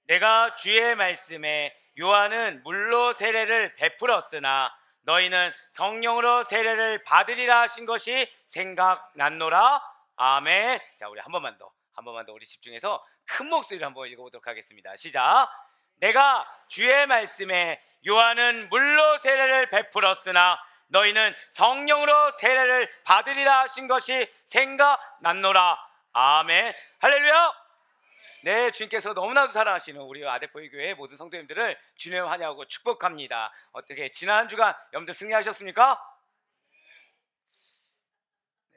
내가 주의 말씀에 요한은 물로 세례를 베풀었으나 너희는 성령으로 세례를 받으리라 하신 것이 생각났노라. 아멘. 자, 우리 한 번만 더 우리 집중해서 큰 목소리로 한번 읽어보도록 하겠습니다. 시작. 내가 주의 말씀에 요한은 물로 세례를 베풀었으나 너희는 성령으로 세례를 받으리라 하신 것이 생각났노라. 아멘. 할렐루야. 네, 주님께서 너무나도 사랑하시는 우리 아대포의교회 모든 성도님들을 주님 환영하고 축복합니다. 어떻게 지난 한 주간 여러분들 승리하셨습니까?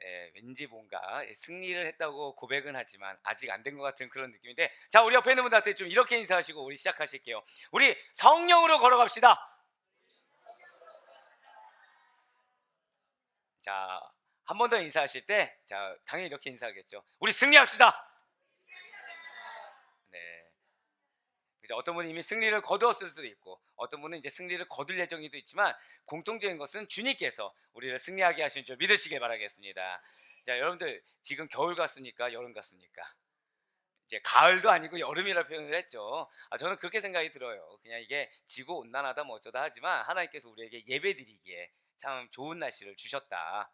네, 왠지 뭔가 승리를 했다고 고백은 하지만 아직 안 된 것 같은 그런 느낌인데, 자, 우리 옆에 있는 분들한테 좀 이렇게 인사하시고 우리 시작하실게요. 우리 성령으로 걸어갑시다. 자, 한 번 더 인사하실 때, 자, 당연히 이렇게 인사하겠죠. 우리 승리합시다. 네. 그죠? 어떤 분은 이미 승리를 거두었을 수도 있고, 어떤 분은 이제 승리를 거둘 예정이도 있지만, 공통적인 것은 주님께서 우리를 승리하게 하신 줄 믿으시길 바라겠습니다. 자, 여러분들 지금 겨울 같습니까? 여름 같습니까? 이제 가을도 아니고 여름이라 표현을 했죠. 저는 그렇게 생각이 들어요. 그냥 이게 지구 온난화다 뭐 어쩌다 하지만 하나님께서 우리에게 예배드리기에 참 좋은 날씨를 주셨다.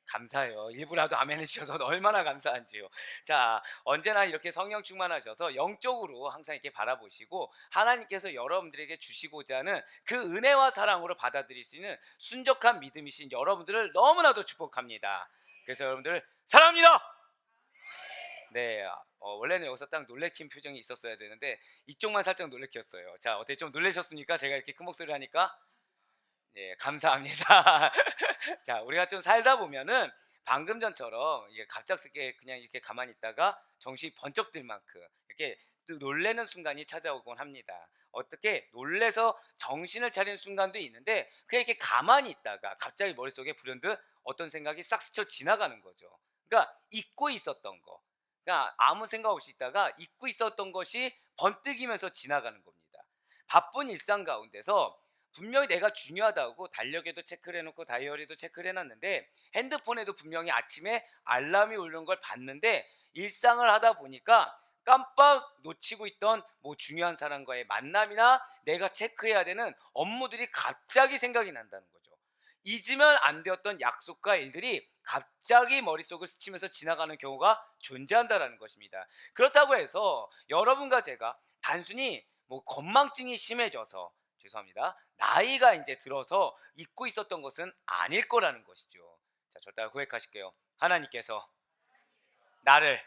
감사해요. 일부라도 아멘 해주셔서 얼마나 감사한지요. 자, 언제나 이렇게 성령 충만하셔서 영적으로 항상 이렇게 바라보시고 하나님께서 여러분들에게 주시고자 하는 그 은혜와 사랑으로 받아들일 수 있는 순적한 믿음이신 여러분들을 너무나도 축복합니다. 그래서 여러분들 사랑합니다. 네, 원래는 여기서 딱 놀래킨 표정이 있었어야 되는데 이쪽만 살짝 놀래켰어요. 자, 어떻게 좀 놀라셨습니까? 제가 이렇게 큰 목소리로 하니까? 네, 감사합니다. 자, 우리가 좀 살다 보면은 방금 전처럼 이게 갑작스럽게 그냥 이렇게 가만히 있다가 정신이 번쩍 들 만큼 이렇게 또 놀래는 순간이 찾아오곤 합니다. 어떻게 놀래서 정신을 차리는 순간도 있는데 그냥 이렇게 가만히 있다가 갑자기 머릿속에 불현듯 어떤 생각이 싹 스쳐 지나가는 거죠. 그러니까 잊고 있었던 거, 그러니까 아무 생각 없이 있다가 잊고 있었던 것이 번뜩이면서 지나가는 겁니다. 바쁜 일상 가운데서 분명히 내가 중요하다고 달력에도 체크를 해놓고 다이어리도 체크를 해놨는데 핸드폰에도 분명히 아침에 알람이 울리는 걸 봤는데 일상을 하다 보니까 깜빡 놓치고 있던 뭐 중요한 사람과의 만남이나 내가 체크해야 되는 업무들이 갑자기 생각이 난다는 거죠. 잊으면 안 되었던 약속과 일들이 갑자기 머릿속을 스치면서 지나가는 경우가 존재한다는 것입니다. 그렇다고 해서 여러분과 제가 단순히 뭐 건망증이 심해져서, 죄송합니다, 나이가 이제 들어서 잊고 있었던 것은 아닐 거라는 것이죠. 자, 저 따라 고백하실게요. 하나님께서 나를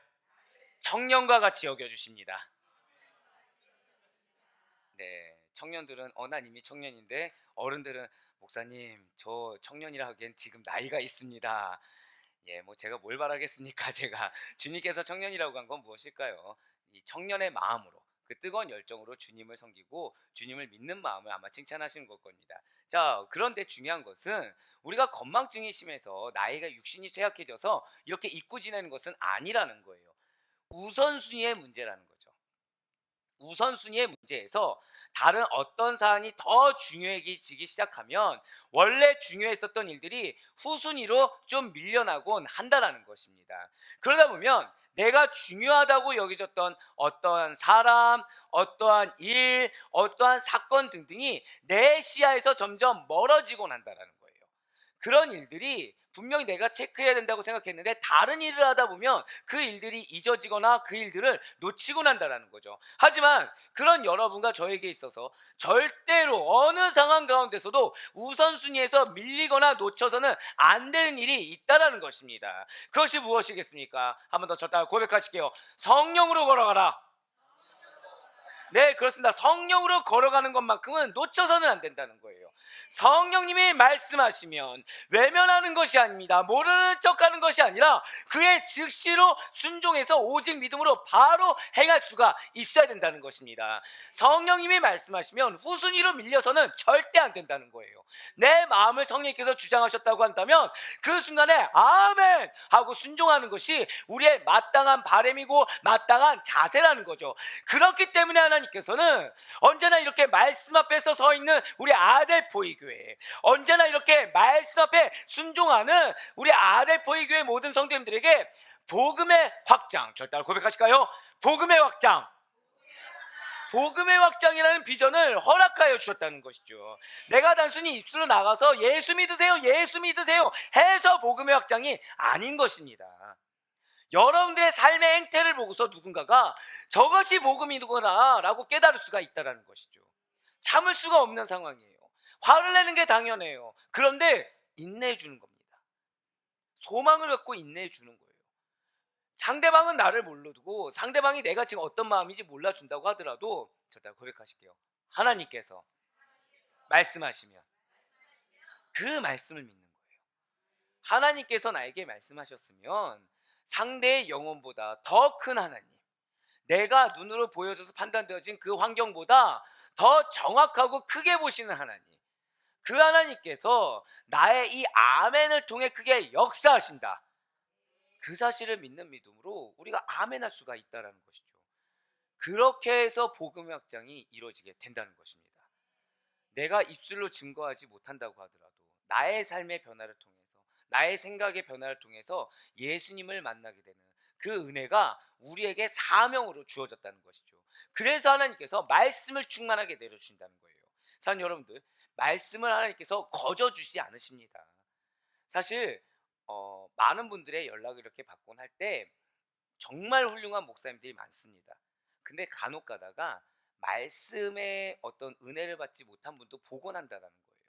청년과 같이 여겨주십니다. 네, 청년들은 난 이미 청년인데, 어른들은 목사님 저 청년이라 하기엔 지금 나이가 있습니다. 예, 뭐 제가 뭘 바라겠습니까? 제가 주님께서 청년이라고 한 건 무엇일까요? 이 청년의 마음으로, 그 뜨거운 열정으로 주님을 섬기고 주님을 믿는 마음을 아마 칭찬하시는 걸 겁니다. 자, 그런데 중요한 것은 우리가 건망증이 심해서 나이가 육신이 쇠약해져서 이렇게 잊고 지내는 것은 아니라는 거예요. 우선순위의 문제라는 거죠. 우선순위의 문제에서 다른 어떤 사안이 더 중요해지기 시작하면 원래 중요했었던 일들이 후순위로 좀 밀려나곤 한다는 것입니다. 그러다 보면 내가 중요하다고 여겨졌던 어떠한 사람, 어떠한 일, 어떠한 사건 등등이 내 시야에서 점점 멀어지곤 한다는 거예요. 그런 일들이 분명히 내가 체크해야 된다고 생각했는데 다른 일을 하다 보면 그 일들이 잊어지거나 그 일들을 놓치고 난다는 거죠. 하지만 그런 여러분과 저에게 있어서 절대로 어느 상황 가운데서도 우선순위에서 밀리거나 놓쳐서는 안 되는 일이 있다는 것입니다. 그것이 무엇이겠습니까? 한 번 더 저 따라 고백하실게요. 성령으로 걸어가라. 네, 그렇습니다. 성령으로 걸어가는 것만큼은 놓쳐서는 안 된다는 거예요. 성령님이 말씀하시면 외면하는 것이 아닙니다. 모르는 척하는 것이 아니라 그의 즉시로 순종해서 오직 믿음으로 바로 행할 수가 있어야 된다는 것입니다. 성령님이 말씀하시면 후순위로 밀려서는 절대 안 된다는 거예요. 내 마음을 성령님께서 주장하셨다고 한다면 그 순간에 아멘 하고 순종하는 것이 우리의 마땅한 바람이고 마땅한 자세라는 거죠. 그렇기 때문에 하나님께서는 언제나 이렇게 말씀 앞에서 서 있는 우리 아델포이 교회, 언제나 이렇게 말씀 앞에 순종하는 우리 아델포이 교회 모든 성도님들에게 복음의 확장, 절대 고백하실까요? 복음의 확장, 복음의 확장이라는 비전을 허락하여 주셨다는 것이죠. 내가 단순히 입술로 나가서 예수 믿으세요, 예수 믿으세요 해서 복음의 확장이 아닌 것입니다. 여러분들의 삶의 행태를 보고서 누군가가 저것이 복음이구나 라고 깨달을 수가 있다는 것이죠. 참을 수가 없는 상황이에요. 화를 내는 게 당연해요. 그런데 인내해 주는 겁니다. 소망을 갖고 인내해 주는 거예요. 상대방은 나를 몰라두고 상대방이 내가 지금 어떤 마음인지 몰라준다고 하더라도 절대 고백하실게요. 하나님께서 말씀하시면 그 말씀을 믿는 거예요. 하나님께서 나에게 말씀하셨으면 상대의 영혼보다 더 큰 하나님, 내가 눈으로 보여져서 판단되어진 그 환경보다 더 정확하고 크게 보시는 하나님, 그 하나님께서 나의 이 아멘을 통해 크게 역사하신다, 그 사실을 믿는 믿음으로 우리가 아멘할 수가 있다는 것이죠. 그렇게 해서 복음의 확장이 이루어지게 된다는 것입니다. 내가 입술로 증거하지 못한다고 하더라도 나의 삶의 변화를 통해서, 나의 생각의 변화를 통해서 예수님을 만나게 되는 그 은혜가 우리에게 사명으로 주어졌다는 것이죠. 그래서 하나님께서 말씀을 충만하게 내려주신다는 거예요. 사랑하는 여러분들, 말씀을 하나님께서 거저주지 않으십니다. 사실 많은 분들의 연락을 이렇게 받곤 할 때 정말 훌륭한 목사님들이 많습니다. 근데 간혹 가다가 말씀의 어떤 은혜를 받지 못한 분도 복원한다라는 거예요.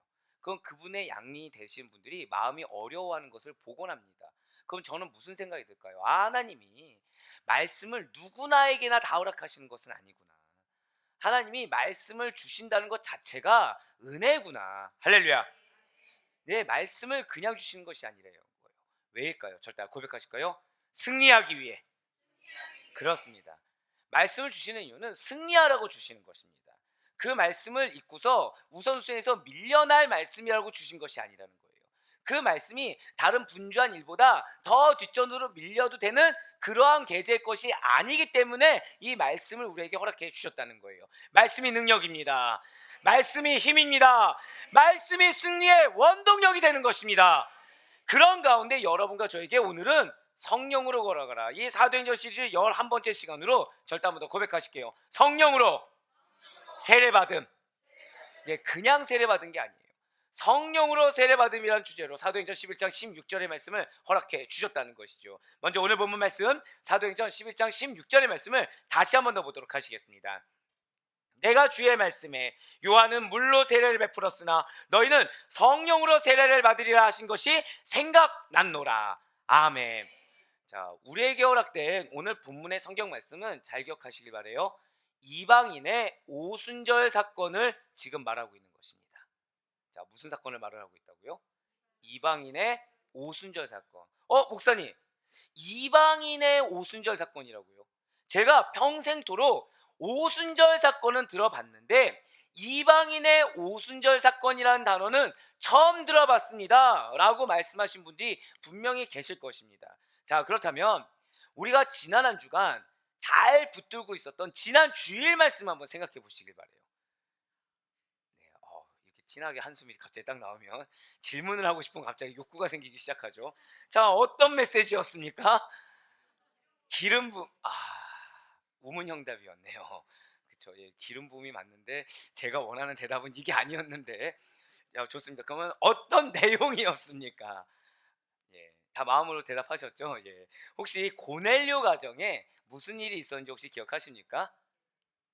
그건 그분의 양리 되신 분들이 마음이 어려워하는 것을 복원합니다. 그럼 저는 무슨 생각이 들까요? 하나님이 말씀을 누구나에게나 다 허락하시는 것은 아니구나. 하나님이 말씀을 주신다는 것 자체가 은혜구나. 할렐루야. 네, 말씀을 그냥 주시는 것이 아니래요. 왜일까요? 절대 고백하실까요? 승리하기 위해. 그렇습니다. 말씀을 주시는 이유는 승리하라고 주시는 것입니다. 그 말씀을 읽고서 우선순위에서 밀려날 말씀이라고 주신 것이 아니라는 거예요. 그 말씀이 다른 분주한 일보다 더 뒷전으로 밀려도 되는 그러한 계제의 것이 아니기 때문에 이 말씀을 우리에게 허락해 주셨다는 거예요. 말씀이 능력입니다. 말씀이 힘입니다. 말씀이 승리의 원동력이 되는 것입니다. 그런 가운데 여러분과 저에게 오늘은 성령으로 걸어가라, 이 사도행전 시리즈 11번째 시간으로 절대 한번 더 고백하실게요. 성령으로 세례받음. 예, 그냥 세례받은 게 아니에요. 성령으로 세례받음이라는 주제로 사도행전 11장 16절의 말씀을 허락해 주셨다는 것이죠. 먼저 오늘 본문 말씀 사도행전 11장 16절의 말씀을 다시 한번 더 보도록 하시겠습니다. 내가 주의 말씀에 요한은 물로 세례를 베풀었으나 너희는 성령으로 세례를 받으리라 하신 것이 생각났노라. 아멘. 자, 우리에게 허락된 오늘 본문의 성경 말씀은 잘 기억하시길 바래요. 이방인의 오순절 사건을 지금 말하고 있는 것입니다. 자, 무슨 사건을 말을 하고 있다고요? 이방인의 오순절 사건. 목사님, 이방인의 오순절 사건이라고요? 제가 평생토록 오순절 사건은 들어봤는데 이방인의 오순절 사건이라는 단어는 처음 들어봤습니다 라고 말씀하신 분들이 분명히 계실 것입니다. 자, 그렇다면 우리가 지난 한 주간 잘 붙들고 있었던 지난 주일 말씀 한번 생각해 보시길 바래요. 네, 이렇게 티나게 한숨이 갑자기 딱 나오면 질문을 하고 싶은 갑자기 욕구가 생기기 시작하죠. 자, 어떤 메시지였습니까? 기름 부음. 우문형답이었네요. 그렇죠. 예, 기름 부음이 맞는데 제가 원하는 대답은 이게 아니었는데. 야, 좋습니다. 그러면 어떤 내용이었습니까? 예, 다 마음으로 대답하셨죠? 예. 혹시 고넬료 가정에 무슨 일이 있었는지 혹시 기억하십니까?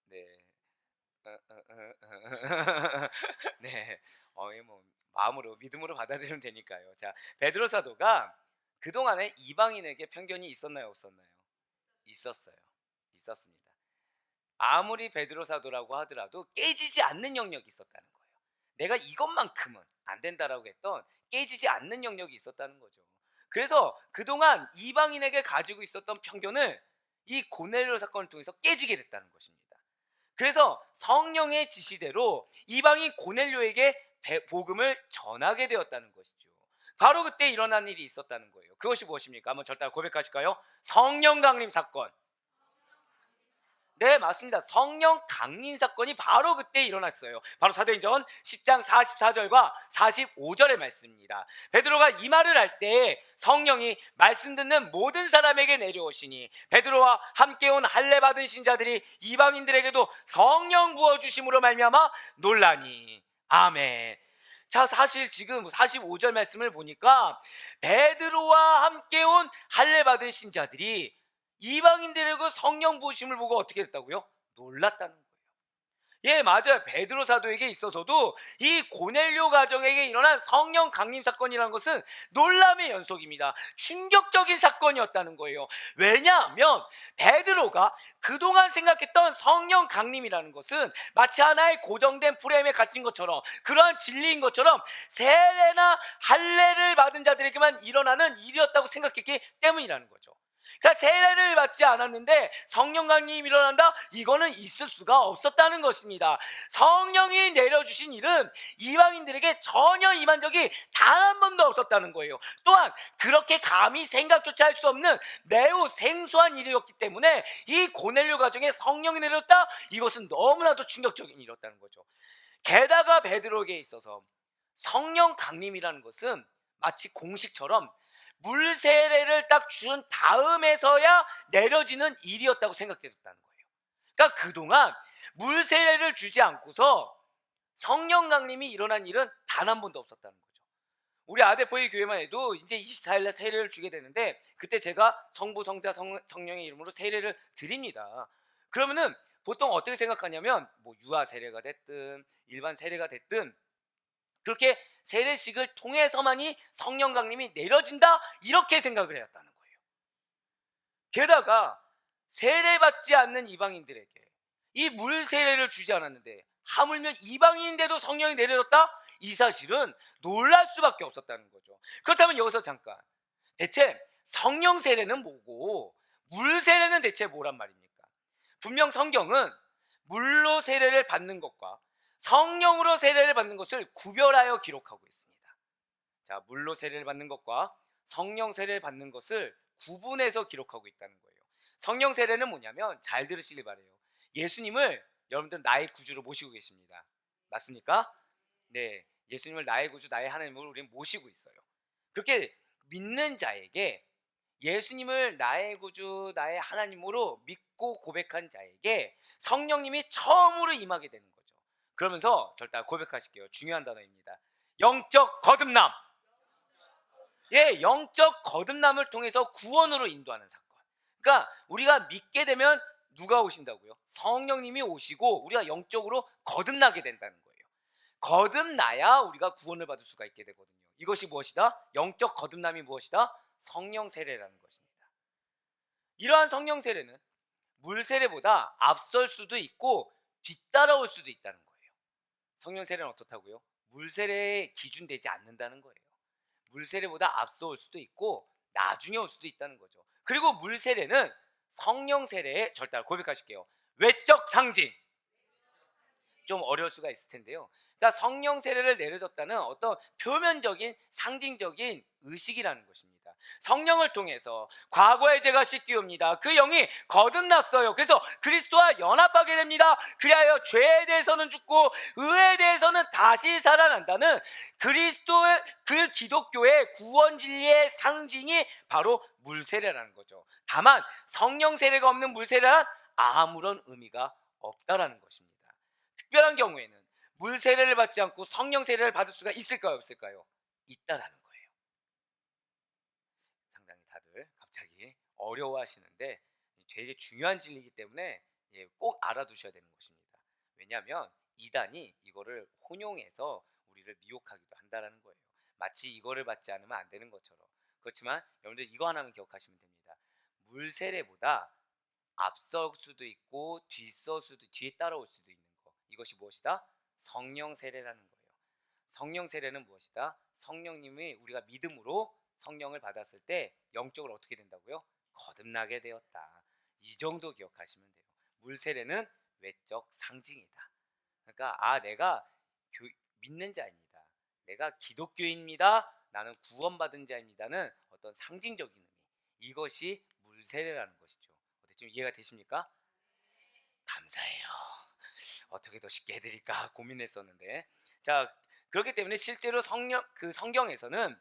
네. 네. 뭐 마음으로 믿음으로 받아들이면 되니까요. 자, 베드로 사도가 그동안에 이방인에게 편견이 있었나요, 없었나요? 있었어요. 있었습니다. 아무리 베드로 사도라고 하더라도 깨지지 않는 영역이 있었다는 거예요. 내가 이것만큼은 안 된다라고 했던 깨지지 않는 영역이 있었다는 거죠. 그래서 그동안 이방인에게 가지고 있었던 편견을 이 고넬료 사건을 통해서 깨지게 됐다는 것입니다. 그래서 성령의 지시대로 이방인 고넬료에게 복음을 전하게 되었다는 것이죠. 바로 그때 일어난 일이 있었다는 거예요. 그것이 무엇입니까? 한번 절대 고백하실까요? 성령 강림 사건. 네, 맞습니다. 성령 강림 사건이 바로 그때 일어났어요. 바로 사도행전 10장 44절과 45절의 말씀입니다. 베드로가 이 말을 할 때 성령이 말씀 듣는 모든 사람에게 내려오시니 베드로와 함께 온 할례 받은 신자들이 이방인들에게도 성령 부어 주심으로 말미암아 놀라니. 아멘. 자, 사실 지금 45절 말씀을 보니까 베드로와 함께 온 할례 받은 신자들이 이방인들의 그 성령 부으심을 보고 어떻게 됐다고요? 놀랐다는 거예요. 예, 맞아요. 베드로 사도에게 있어서도 이 고넬료 가정에게 일어난 성령 강림 사건이라는 것은 놀람의 연속입니다. 충격적인 사건이었다는 거예요. 왜냐하면 베드로가 그동안 생각했던 성령 강림이라는 것은 마치 하나의 고정된 프레임에 갇힌 것처럼, 그러한 진리인 것처럼 세례나 할례를 받은 자들에게만 일어나는 일이었다고 생각했기 때문이라는 거죠. 그러니까 세례를 받지 않았는데 성령 강림이 일어난다? 이거는 있을 수가 없었다는 것입니다. 성령이 내려주신 일은 이방인들에게 전혀 임한 적이 단 한 번도 없었다는 거예요. 또한 그렇게 감히 생각조차 할 수 없는 매우 생소한 일이었기 때문에 이 고넬료 가정에 성령이 내렸다? 이것은 너무나도 충격적인 일이었다는 거죠. 게다가 베드로에게 있어서 성령 강림이라는 것은 마치 공식처럼 물 세례를 딱 준 다음에서야 내려지는 일이었다고 생각되었다는 거예요. 그러니까 그동안 물 세례를 주지 않고서 성령 강림이 일어난 일은 단 한 번도 없었다는 거죠. 우리 아데포이 교회만 해도 이제 24일날 세례를 주게 되는데 그때 제가 성부, 성자, 성령의 이름으로 세례를 드립니다. 그러면은 보통 어떻게 생각하냐면 뭐 유아 세례가 됐든 일반 세례가 됐든 그렇게 세례식을 통해서만이 성령 강림이 내려진다 이렇게 생각을 해왔다는 거예요. 게다가 세례받지 않는 이방인들에게 이 물 세례를 주지 않았는데 하물며 이방인인데도 성령이 내려졌다? 이 사실은 놀랄 수밖에 없었다는 거죠. 그렇다면 여기서 잠깐, 대체 성령 세례는 뭐고 물 세례는 대체 뭐란 말입니까? 분명 성경은 물로 세례를 받는 것과 성령으로 세례를 받는 것을 구별하여 기록하고 있습니다. 자, 물로 세례를 받는 것과 성령 세례를 받는 것을 구분해서 기록하고 있다는 거예요. 성령 세례는 뭐냐면, 잘 들으시길 바래요. 예수님을 여러분들 나의 구주로 모시고 계십니다. 맞습니까? 네, 예수님을 나의 구주, 나의 하나님으로 우리는 모시고 있어요. 그렇게 믿는 자에게, 예수님을 나의 구주, 나의 하나님으로 믿고 고백한 자에게 성령님이 처음으로 임하게 되는 거죠. 그러면서 절대 고백하실게요. 중요한 단어입니다. 영적 거듭남. 예, 영적 거듭남을 통해서 구원으로 인도하는 사건. 그러니까 우리가 믿게 되면 누가 오신다고요? 성령님이 오시고 우리가 영적으로 거듭나게 된다는 거예요. 거듭나야 우리가 구원을 받을 수가 있게 되거든요. 이것이 무엇이다? 영적 거듭남이 무엇이다? 성령 세례라는 것입니다. 이러한 성령 세례는 물 세례보다 앞설 수도 있고 뒤따라올 수도 있다는 거예요. 성령 세례는 어떻다고요? 물 세례에 기준되지 않는다는 거예요. 물 세례보다 앞서 올 수도 있고 나중에 올 수도 있다는 거죠. 그리고 물 세례는 성령 세례에 절대 고백하실게요. 외적 상징. 좀 어려울 수가 있을 텐데요. 그러니까 성령 세례를 내려줬다는 어떤 표면적인 상징적인 의식이라는 것입니다. 성령을 통해서 과거의 죄가 씻기옵니다. 그 영이 거듭났어요. 그래서 그리스도와 연합하게 됩니다. 그리하여 죄에 대해서는 죽고 의에 대해서는 다시 살아난다는 그리스도의, 그 기독교의 구원 진리의 상징이 바로 물세례라는 거죠. 다만 성령 세례가 없는 물세례란 아무런 의미가 없다라는 것입니다. 특별한 경우에는 물 세례를 받지 않고 성령 세례를 받을 수가 있을까요, 없을까요? 있다라는 거예요. 상당히 다들 갑자기 어려워하시는데 되게 중요한 진리이기 때문에 꼭 알아두셔야 되는 것입니다. 왜냐하면 이단이 이거를 혼용해서 우리를 미혹하기도 한다라는 거예요. 마치 이거를 받지 않으면 안 되는 것처럼. 그렇지만 여러분들 이거 하나만 기억하시면 됩니다. 물 세례보다 앞설 수도 있고 뒤에 따라올 수도 있는 거. 이것이 무엇이다? 성령 세례라는 거예요. 성령 세례는 무엇이다? 성령님이 우리가 믿음으로 성령을 받았을 때 영적으로 어떻게 된다고요? 거듭나게 되었다. 이 정도 기억하시면 돼요. 물 세례는 외적 상징이다. 그러니까 내가 믿는 자입니다. 내가 기독교인입니다. 나는 구원받은 자입니다는 어떤 상징적인 의미. 이것이 물 세례라는 것이죠. 좀 이해가 되십니까? 감사해요. 어떻게 더 쉽게 해드릴까 고민했었는데, 자, 그렇기 때문에 실제로 성경에서는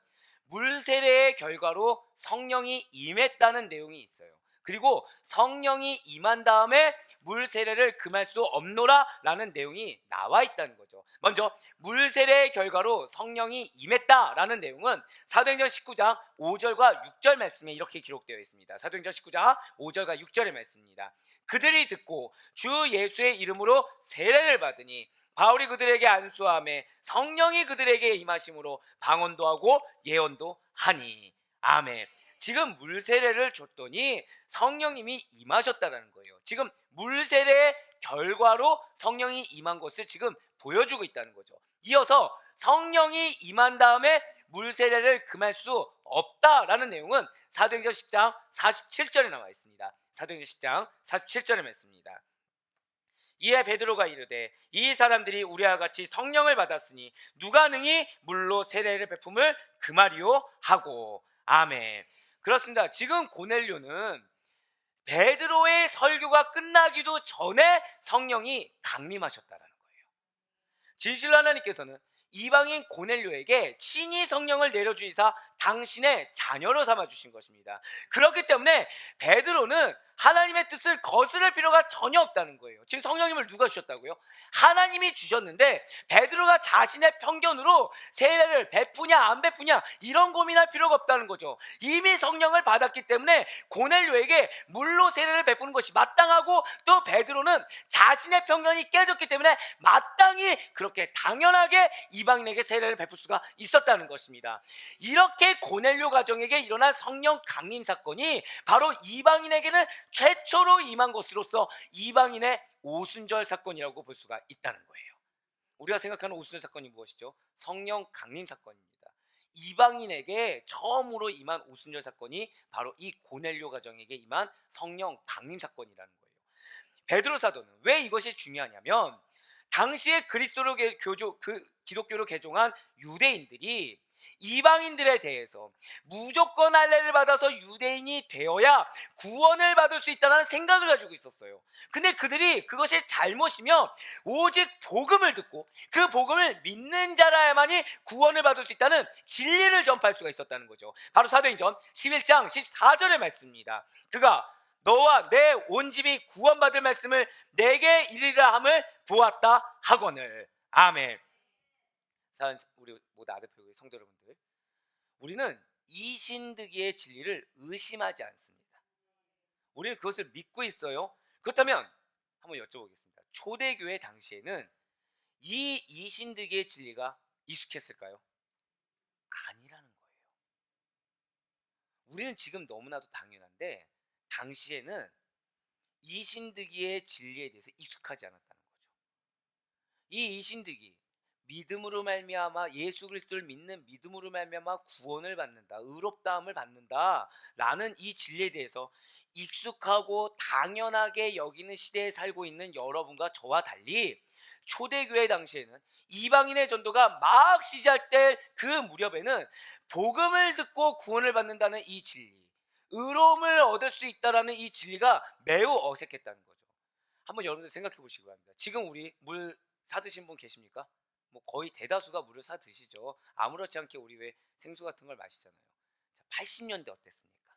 물 세례의 결과로 성령이 임했다는 내용이 있어요. 그리고 성령이 임한 다음에 물 세례를 금할 수 없노라라는 내용이 나와 있다는 거죠. 먼저 물 세례의 결과로 성령이 임했다라는 내용은 사도행전 19장 5절과 6절 말씀에 이렇게 기록되어 있습니다. 사도행전 19장 5절과 6절의 말씀입니다. 그들이 듣고 주 예수의 이름으로 세례를 받으니 바울이 그들에게 안수함에 성령이 그들에게 임하심으로 방언도 하고 예언도 하니. 아멘. 지금 물 세례를 줬더니 성령님이 임하셨다는 거예요. 지금 물 세례의 결과로 성령이 임한 것을 지금 보여주고 있다는 거죠. 이어서 성령이 임한 다음에 물 세례를 금할 수 없다라는 내용은 사도행전 10장 47절에 나와 있습니다. 사도행전 10장 47절에 말씀입니다. 이에 베드로가 이르되 이 사람들이 우리와 같이 성령을 받았으니 누가 능히 물로 세례를 베품을 금하리요 하고. 아멘. 그렇습니다. 지금 고넬료는 베드로의 설교가 끝나기도 전에 성령이 강림하셨다라는 거예요. 진실로 하나님께서는 이방인 고넬료에게 친히 성령을 내려주시사 당신의 자녀로 삼아주신 것입니다. 그렇기 때문에 베드로는 하나님의 뜻을 거스를 필요가 전혀 없다는 거예요. 지금 성령님을 누가 주셨다고요? 하나님이 주셨는데 베드로가 자신의 편견으로 세례를 베푸냐 안 베푸냐 이런 고민할 필요가 없다는 거죠. 이미 성령을 받았기 때문에 고넬료에게 물로 세례를 베푸는 것이 마땅하고, 또 베드로는 자신의 편견이 깨졌기 때문에 마땅히 그렇게 당연하게 이방인에게 세례를 베풀 수가 있었다는 것입니다. 이렇게 고넬료 가정에게 일어난 성령 강림 사건이 바로 이방인에게는 최초로 임한 것으로서 이방인의 오순절 사건이라고 볼 수가 있다는 거예요. 우리가 생각하는 오순절 사건이 무엇이죠? 성령 강림 사건입니다. 이방인에게 처음으로 임한 오순절 사건이 바로 이 고넬료 가정에게 임한 성령 강림 사건이라는 거예요. 베드로 사도는 왜 이것이 중요하냐면, 당시에 기독교로 개종한 유대인들이 이방인들에 대해서 무조건 할례를 받아서 유대인이 되어야 구원을 받을 수 있다는 생각을 가지고 있었어요. 근데 그들이 그것이 잘못이며 오직 복음을 듣고 그 복음을 믿는 자라야만이 구원을 받을 수 있다는 진리를 전파할 수가 있었다는 거죠. 바로 사도행전 11장 14절의 말씀입니다. 그가 너와 내 온 집이 구원받을 말씀을 내게 이르리라 함을 보았다 하거늘. 아멘. 우리 모두 아들표교회 성도 여러분들, 우리는 이신득이의 진리를 의심하지 않습니다. 우리는 그것을 믿고 있어요. 그렇다면 한번 여쭤보겠습니다. 초대교회 당시에는 이 이신득이의 진리가 익숙했을까요? 아니라는 거예요. 우리는 지금 너무나도 당연한데 당시에는 이신득이의 진리에 대해서 익숙하지 않았다는 거죠. 이 이신득이 믿음으로 말미암아, 예수 그리스도를 믿는 믿음으로 말미암아 구원을 받는다, 의롭다함을 받는다라는 이 진리에 대해서 익숙하고 당연하게 여기는 시대에 살고 있는 여러분과 저와 달리, 초대교회 당시에는 이방인의 전도가 막 시작될 그 무렵에는 복음을 듣고 구원을 받는다는 이 진리, 의로움을 얻을 수 있다라는 이 진리가 매우 어색했다는 거죠. 한번 여러분들 생각해 보시기 바랍니다. 지금 우리 물 사드신 분 계십니까? 뭐 거의 대다수가 물을 사 드시죠. 아무렇지 않게 우리 왜 생수 같은 걸 마시잖아요. 자, 80년대 어땠습니까?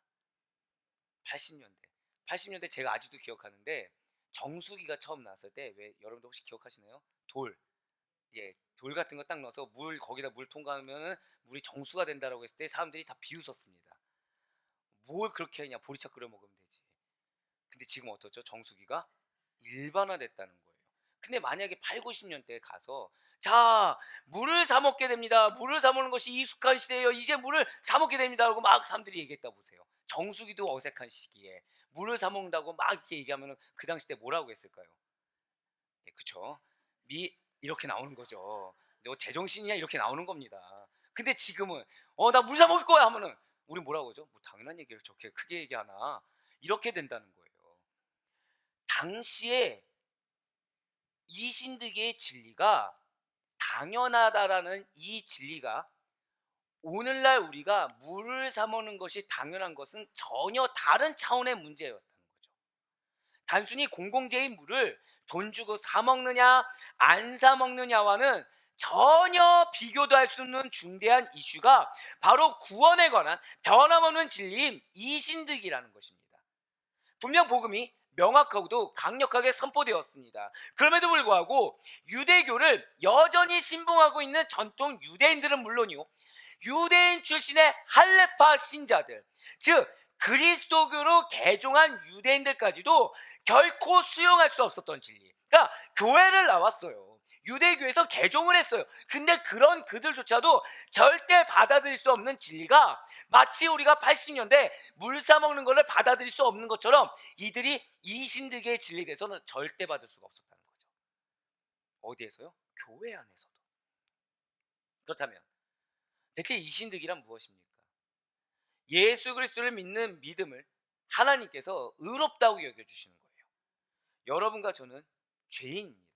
80년대 제가 아직도 기억하는데, 정수기가 처음 나왔을 때, 왜 여러분들 혹시 기억하시나요? 돌 같은 거 딱 넣어서 거기다 물 통과하면은 물이 정수가 된다라고 했을 때 사람들이 다 비웃었습니다. 뭘 그렇게 하냐, 보리차 끓여 먹으면 되지. 근데 지금 어떻죠? 정수기가 일반화됐다는 거예요. 근데 만약에 8, 90년대에 가서 자, 물을 사 먹게 됩니다. 물을 사 먹는 것이 익숙한 시대예요. 이제 물을 사 먹게 됩니다. 라고 막 사람들이 얘기했다 보세요. 정수기도 어색한 시기에 물을 사 먹는다고 막 이렇게 얘기하면 그 당시 때 뭐라고 했을까요? 예, 그쵸? 이렇게 나오는 거죠. 너 제정신이냐 이렇게 나오는 겁니다. 근데 지금은 나 물 사 먹을 거야 하면은 우리 뭐라고 하죠? 뭐 당연한 얘기를 저렇게 크게 얘기하나, 이렇게 된다는 거예요. 당시에 이신득의 진리가 당연하다라는 이 진리가 오늘날 우리가 물을 사 먹는 것이 당연한 것은 전혀 다른 차원의 문제였다는 거죠. 단순히 공공재인 물을 돈 주고 사 먹느냐 안 사 먹느냐와는 전혀 비교도 할 수 없는 중대한 이슈가 바로 구원에 관한 변함없는 진리인 이신득이라는 것입니다. 분명 복음이 명확하고도 강력하게 선포되었습니다. 그럼에도 불구하고 유대교를 여전히 신봉하고 있는 전통 유대인들은 물론이요, 유대인 출신의 할레파 신자들, 즉 그리스도교로 개종한 유대인들까지도 결코 수용할 수 없었던 진리. 그러니까 교회를 나왔어요. 유대교에서 개종을 했어요. 근데 그런 그들조차도 절대 받아들일 수 없는 진리가, 마치 우리가 80년대 물 사 먹는 것을 받아들일 수 없는 것처럼 이들이 이신득의 진리에 대해서는 절대 받을 수가 없었다는 거죠. 어디에서요? 교회 안에서도. 그렇다면 대체 이신득이란 무엇입니까? 예수 그리스도를 믿는 믿음을 하나님께서 의롭다고 여겨주시는 거예요. 여러분과 저는 죄인입니다.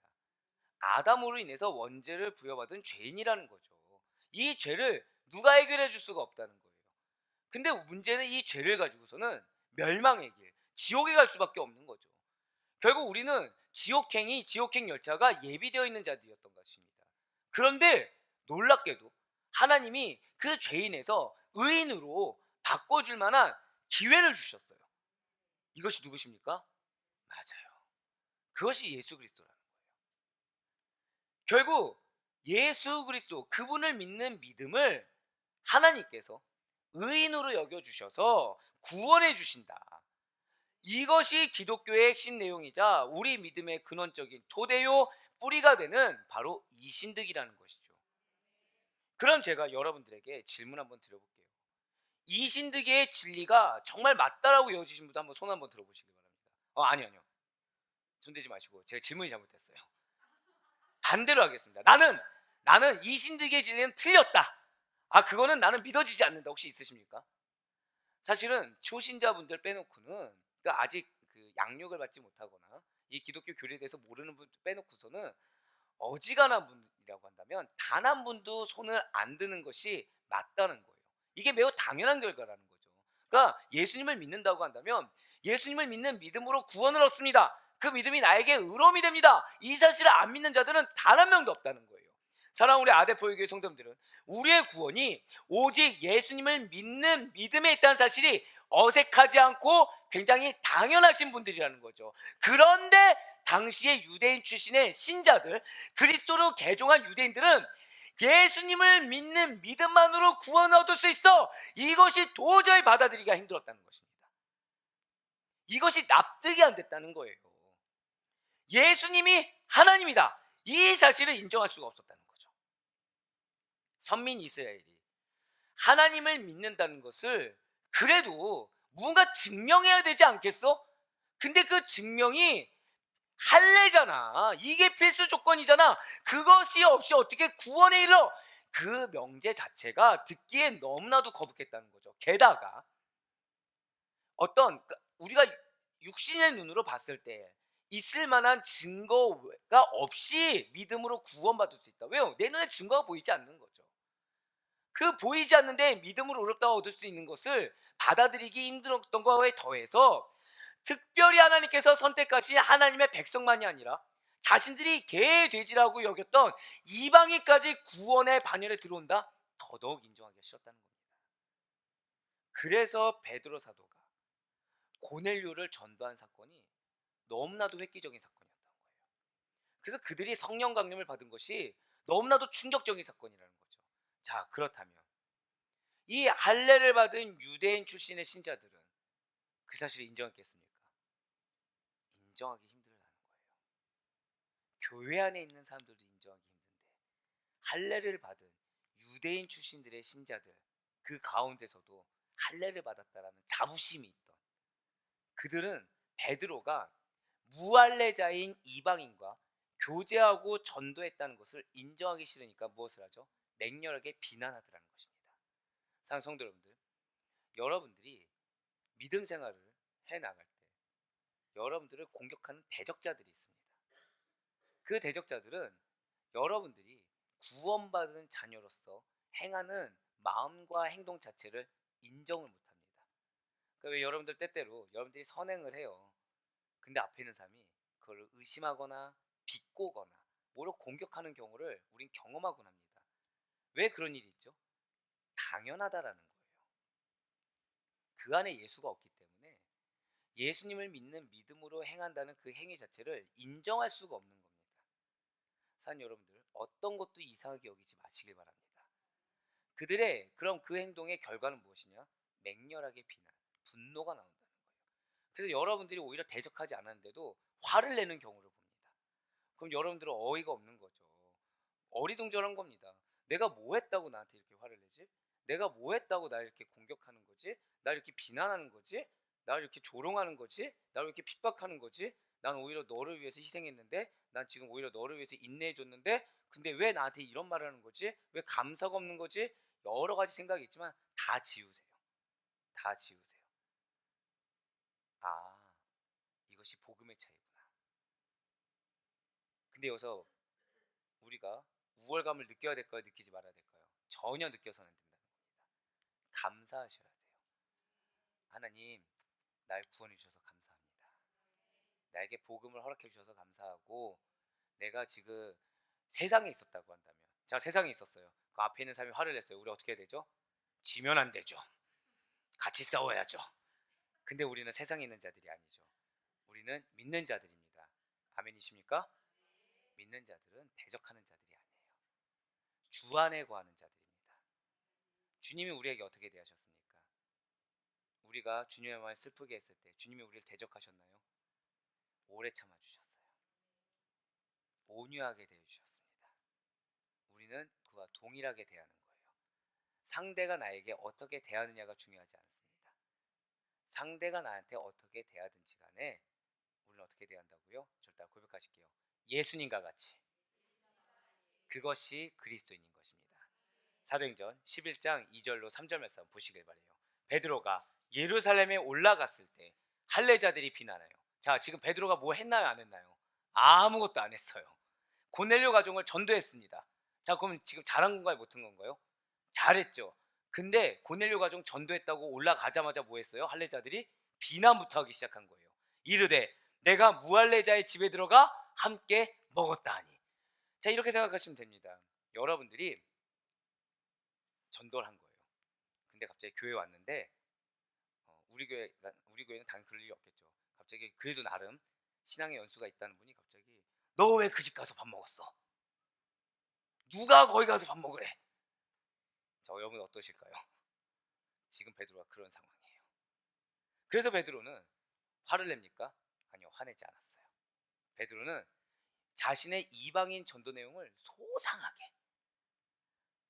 아담으로 인해서 원죄를 부여받은 죄인이라는 거죠. 이 죄를 누가 해결해 줄 수가 없다는 거예요. 근데 문제는 이 죄를 가지고서는 멸망의 길, 지옥에 갈 수밖에 없는 거죠. 결국 우리는 지옥행 열차가 예비되어 있는 자들이었던 것입니다. 그런데 놀랍게도 하나님이 그 죄인에서 의인으로 바꿔줄 만한 기회를 주셨어요. 이것이 누구십니까? 맞아요. 그것이 예수 그리스도라는 거예요. 결국 예수 그리스도, 그분을 믿는 믿음을 하나님께서 의인으로 여겨주셔서 구원해 주신다. 이것이 기독교의 핵심 내용이자 우리 믿음의 근원적인 토대요 뿌리가 되는 바로 이신득이라는 것이죠. 그럼 제가 여러분들에게 질문 한번 드려볼게요. 이신득의 진리가 정말 맞다라고 여겨지신 분도 한번 손 한번 들어보시기 바랍니다. 아니요. 손대지 마시고, 제가 질문이 잘못됐어요. 반대로 하겠습니다. 나는 이신득의 진리는 틀렸다. 그거는 나는 믿어지지 않는다. 혹시 있으십니까? 사실은 초신자분들 빼놓고는, 그러니까 아직 그 양육을 받지 못하거나 이 기독교 교리에 대해서 모르는 분들 빼놓고서는 어지간한 분이라고 한다면 단 한 분도 손을 안 드는 것이 맞다는 거예요. 이게 매우 당연한 결과라는 거죠. 그러니까 예수님을 믿는다고 한다면 예수님을 믿는 믿음으로 구원을 얻습니다. 그 믿음이 나에게 의로움이 됩니다. 이 사실을 안 믿는 자들은 단 한 명도 없다는 거예요. 사랑하는 우리 아대포유교회 성도님들은 우리의 구원이 오직 예수님을 믿는 믿음에 있다는 사실이 어색하지 않고 굉장히 당연하신 분들이라는 거죠. 그런데 당시의 유대인 출신의 신자들, 그리스도로 개종한 유대인들은 예수님을 믿는 믿음만으로 구원을 얻을 수 있어, 이것이 도저히 받아들이기가 힘들었다는 것입니다. 이것이 납득이 안 됐다는 거예요. 예수님이 하나님이다, 이 사실을 인정할 수가 없었다는 거죠. 선민 이스라엘이 하나님을 믿는다는 것을 그래도 뭔가 증명해야 되지 않겠어? 근데 그 증명이 할례잖아. 이게 필수 조건이잖아. 그것이 없이 어떻게 구원에 이르러? 그 명제 자체가 듣기에 너무나도 거북했다는 거죠. 게다가 우리가 육신의 눈으로 봤을 때 있을 만한 증거가 없이 믿음으로 구원받을 수 있다. 왜요? 내 눈에 증거가 보이지 않는 거죠. 그 보이지 않는데 믿음으로 의롭다고 얻을 수 있는 것을 받아들이기 힘들었던 거에 더해서 특별히 하나님께서 선택하신 하나님의 백성만이 아니라 자신들이 개의 돼지라고 여겼던 이방인까지 구원의 반열에 들어온다? 더더욱 인정하기 싫었다는 겁니다. 그래서 베드로 사도가 고넬료를 전도한 사건이 너무나도 획기적인 사건이었던 거예요. 그래서 그들이 성령 강림을 받은 것이 너무나도 충격적인 사건이라는 거죠. 자, 그렇다면 이 할례를 받은 유대인 출신의 신자들은 그 사실을 인정했겠습니까? 인정하기 힘들다는 거예요. 교회 안에 있는 사람들도 인정하기 힘든데 할례를 받은 유대인 출신들의 신자들, 그 가운데서도 할례를 받았다라는 자부심이 있던 그들은 베드로가 무할례자인 이방인과 교제하고 전도했다는 것을 인정하기 싫으니까 무엇을 하죠? 맹렬하게 비난하더라는 것입니다. 사랑하는 성도 여러분들, 여러분들이 믿음 생활을 해나갈 때 여러분들을 공격하는 대적자들이 있습니다. 그 대적자들은 여러분들이 구원받은 자녀로서 행하는 마음과 행동 자체를 인정을 못합니다. 그러니까 왜 여러분들 때때로 여러분들이 선행을 해요. 근데 앞에 있는 사람이 그걸 의심하거나 비꼬거나 뭐로 공격하는 경우를 우린 경험하곤 합니다. 왜 그런 일이 있죠? 당연하다라는 거예요. 그 안에 예수가 없기 때문에 예수님을 믿는 믿음으로 행한다는 그 행위 자체를 인정할 수가 없는 겁니다. 사랑하는 여러분들, 어떤 것도 이상하게 여기지 마시길 바랍니다. 그들의 그럼 그 행동의 결과는 무엇이냐? 맹렬하게 비난, 분노가 나온다는 거예요. 그래서 여러분들이 오히려 대적하지 않았는데도 화를 내는 경우를 봅니다. 그럼 여러분들은 어이가 없는 거죠. 어리둥절한 겁니다. 내가 뭐 했다고 나한테 이렇게 화를 내지? 내가 뭐 했다고 날 이렇게 공격하는 거지? 날 이렇게 비난하는 거지? 나를 이렇게 조롱하는 거지? 나를 이렇게 핍박하는 거지? 난 오히려 너를 위해서 희생했는데, 난 지금 오히려 너를 위해서 인내해줬는데, 근데 왜 나한테 이런 말을 하는 거지? 왜 감사가 없는 거지? 여러 가지 생각이 있지만 다 지우세요. 다 지우세요. 아, 이것이 복음의 차이구나. 근데 여기서 우리가 우월감을 느껴야 될까요? 느끼지 말아야 될까요? 전혀 느껴서는 안 된다는 겁니다. 감사하셔야 돼요. 하나님, 날 구원해 주셔서 감사합니다. 나에게 복음을 허락해 주셔서 감사하고, 내가 지금 세상에 있었다고 한다면, 제가 세상에 있었어요. 그 앞에 있는 사람이 화를 냈어요. 우리 어떻게 해야 되죠? 지면 안 되죠. 같이 싸워야죠. 근데 우리는 세상에 있는 자들이 아니죠. 우리는 믿는 자들입니다. 아멘이십니까? 믿는 자들은 대적하는 자들이 아니에요. 주 안에 거하는 자들입니다. 주님이 우리에게 어떻게 대하셨습니까? 우리가 주님의 마음을 슬프게 했을 때 주님이 우리를 대적하셨나요? 오래 참아주셨어요. 온유하게 대해주셨습니다. 우리는 그와 동일하게 대하는 거예요. 상대가 나에게 어떻게 대하느냐가 중요하지 않습니다. 상대가 나한테 어떻게 대하든지 간에 우리는 어떻게 대한다고요? 절대 고백하실게요. 예수님과 같이. 그것이 그리스도인인 것입니다. 사도행전 11장 2절로 3절 말씀 보시길 바래요. 베드로가 예루살렘에 올라갔을 때 할례자들이 비난해요. 자, 지금 베드로가 뭐 했나요, 안 했나요? 아무것도 안 했어요. 고넬료 가족을 전도했습니다. 자, 그럼 지금 잘한 건가요, 못한 건가요? 잘했죠. 근데 고넬료 가족 전도했다고 올라가자마자 뭐 했어요? 할례자들이 비난부터 하기 시작한 거예요. 이르되 내가 무할례자의 집에 들어가 함께 먹었다 하니. 자, 이렇게 생각하시면 됩니다. 여러분들이 전도를 한 거예요. 근데 갑자기 교회 왔는데 우리 교회는 당연히 그럴 일이 없겠죠. 갑자기 그래도 나름 신앙의 연수가 있다는 분이 갑자기 너 왜 그 집 가서 밥 먹었어? 누가 거기 가서 밥 먹으래? 자, 여러분 어떠실까요? 지금 베드로가 그런 상황이에요. 그래서 베드로는 화를 냅니까? 아니요, 화내지 않았어요. 베드로는 자신의 이방인 전도 내용을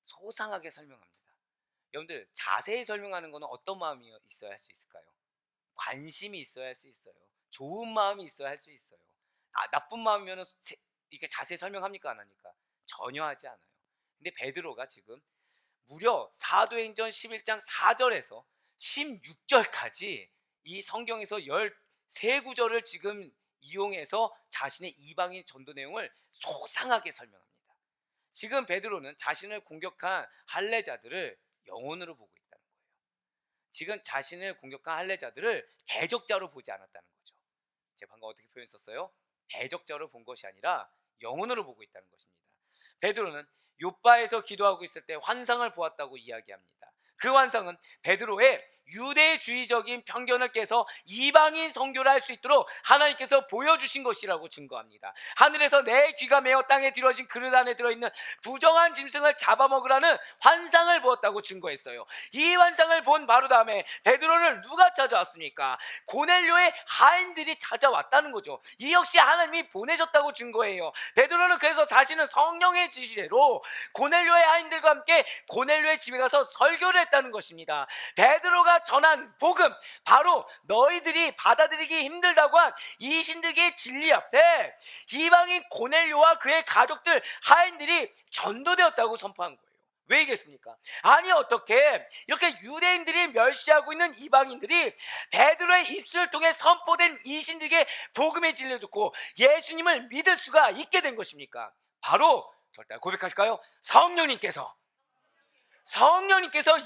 소상하게 설명합니다. 여러분들 자세히 설명하는 것은 어떤 마음이 있어야 할 수 있을까요? 관심이 있어야 할 수 있어요. 좋은 마음이 있어야 할 수 있어요. 나쁜 마음이면 이렇게 자세히 설명합니까? 안 합니까? 전혀 하지 않아요. 근데 베드로가 지금 무려 사도행전 11장 4절에서 16절까지 이 성경에서 13구절을 지금 이용해서 자신의 이방인 전도 내용을 소상하게 설명합니다. 지금 베드로는 자신을 공격한 할례자들을 영혼으로 보고 있다는 거예요. 지금 자신을 공격한 할례자들을 대적자로 보지 않았다는 거죠. 제가 방금 어떻게 표현했었어요? 대적자로 본 것이 아니라 영혼으로 보고 있다는 것입니다. 베드로는 욥바에서 기도하고 있을 때 환상을 보았다고 이야기합니다. 그 환상은 베드로의 유대주의적인 편견을 깨서 이방인 선교를 할 수 있도록 하나님께서 보여주신 것이라고 증거합니다. 하늘에서 내 귀가 메어 땅에 들어진 그릇 안에 들어있는 부정한 짐승을 잡아먹으라는 환상을 보았다고 증거했어요. 이 환상을 본 바로 다음에 베드로를 누가 찾아왔습니까? 고넬료의 하인들이 찾아왔다는 거죠. 이 역시 하나님이 보내셨다고 증거해요. 베드로는 그래서 자신은 성령의 지시대로 고넬료의 하인들과 함께 고넬료의 집에 가서 설교를 했다는 것입니다. 베드로가 전한 복음, 바로 너희들이 받아들이기 힘들다고 한 이 신들기의 진리 앞에 이방인 고넬료와 그의 가족들 하인들이 전도되었다고 선포한 거예요. 왜이겠습니까? 아니 어떻게 이렇게 유대인들이 멸시하고 있는 이방인들이 베드로의 입술을 통해 선포된 이 신들기의 복음의 진리를 듣고 예수님을 믿을 수가 있게 된 것입니까? 바로 절대 고백하실까요? 성령님께서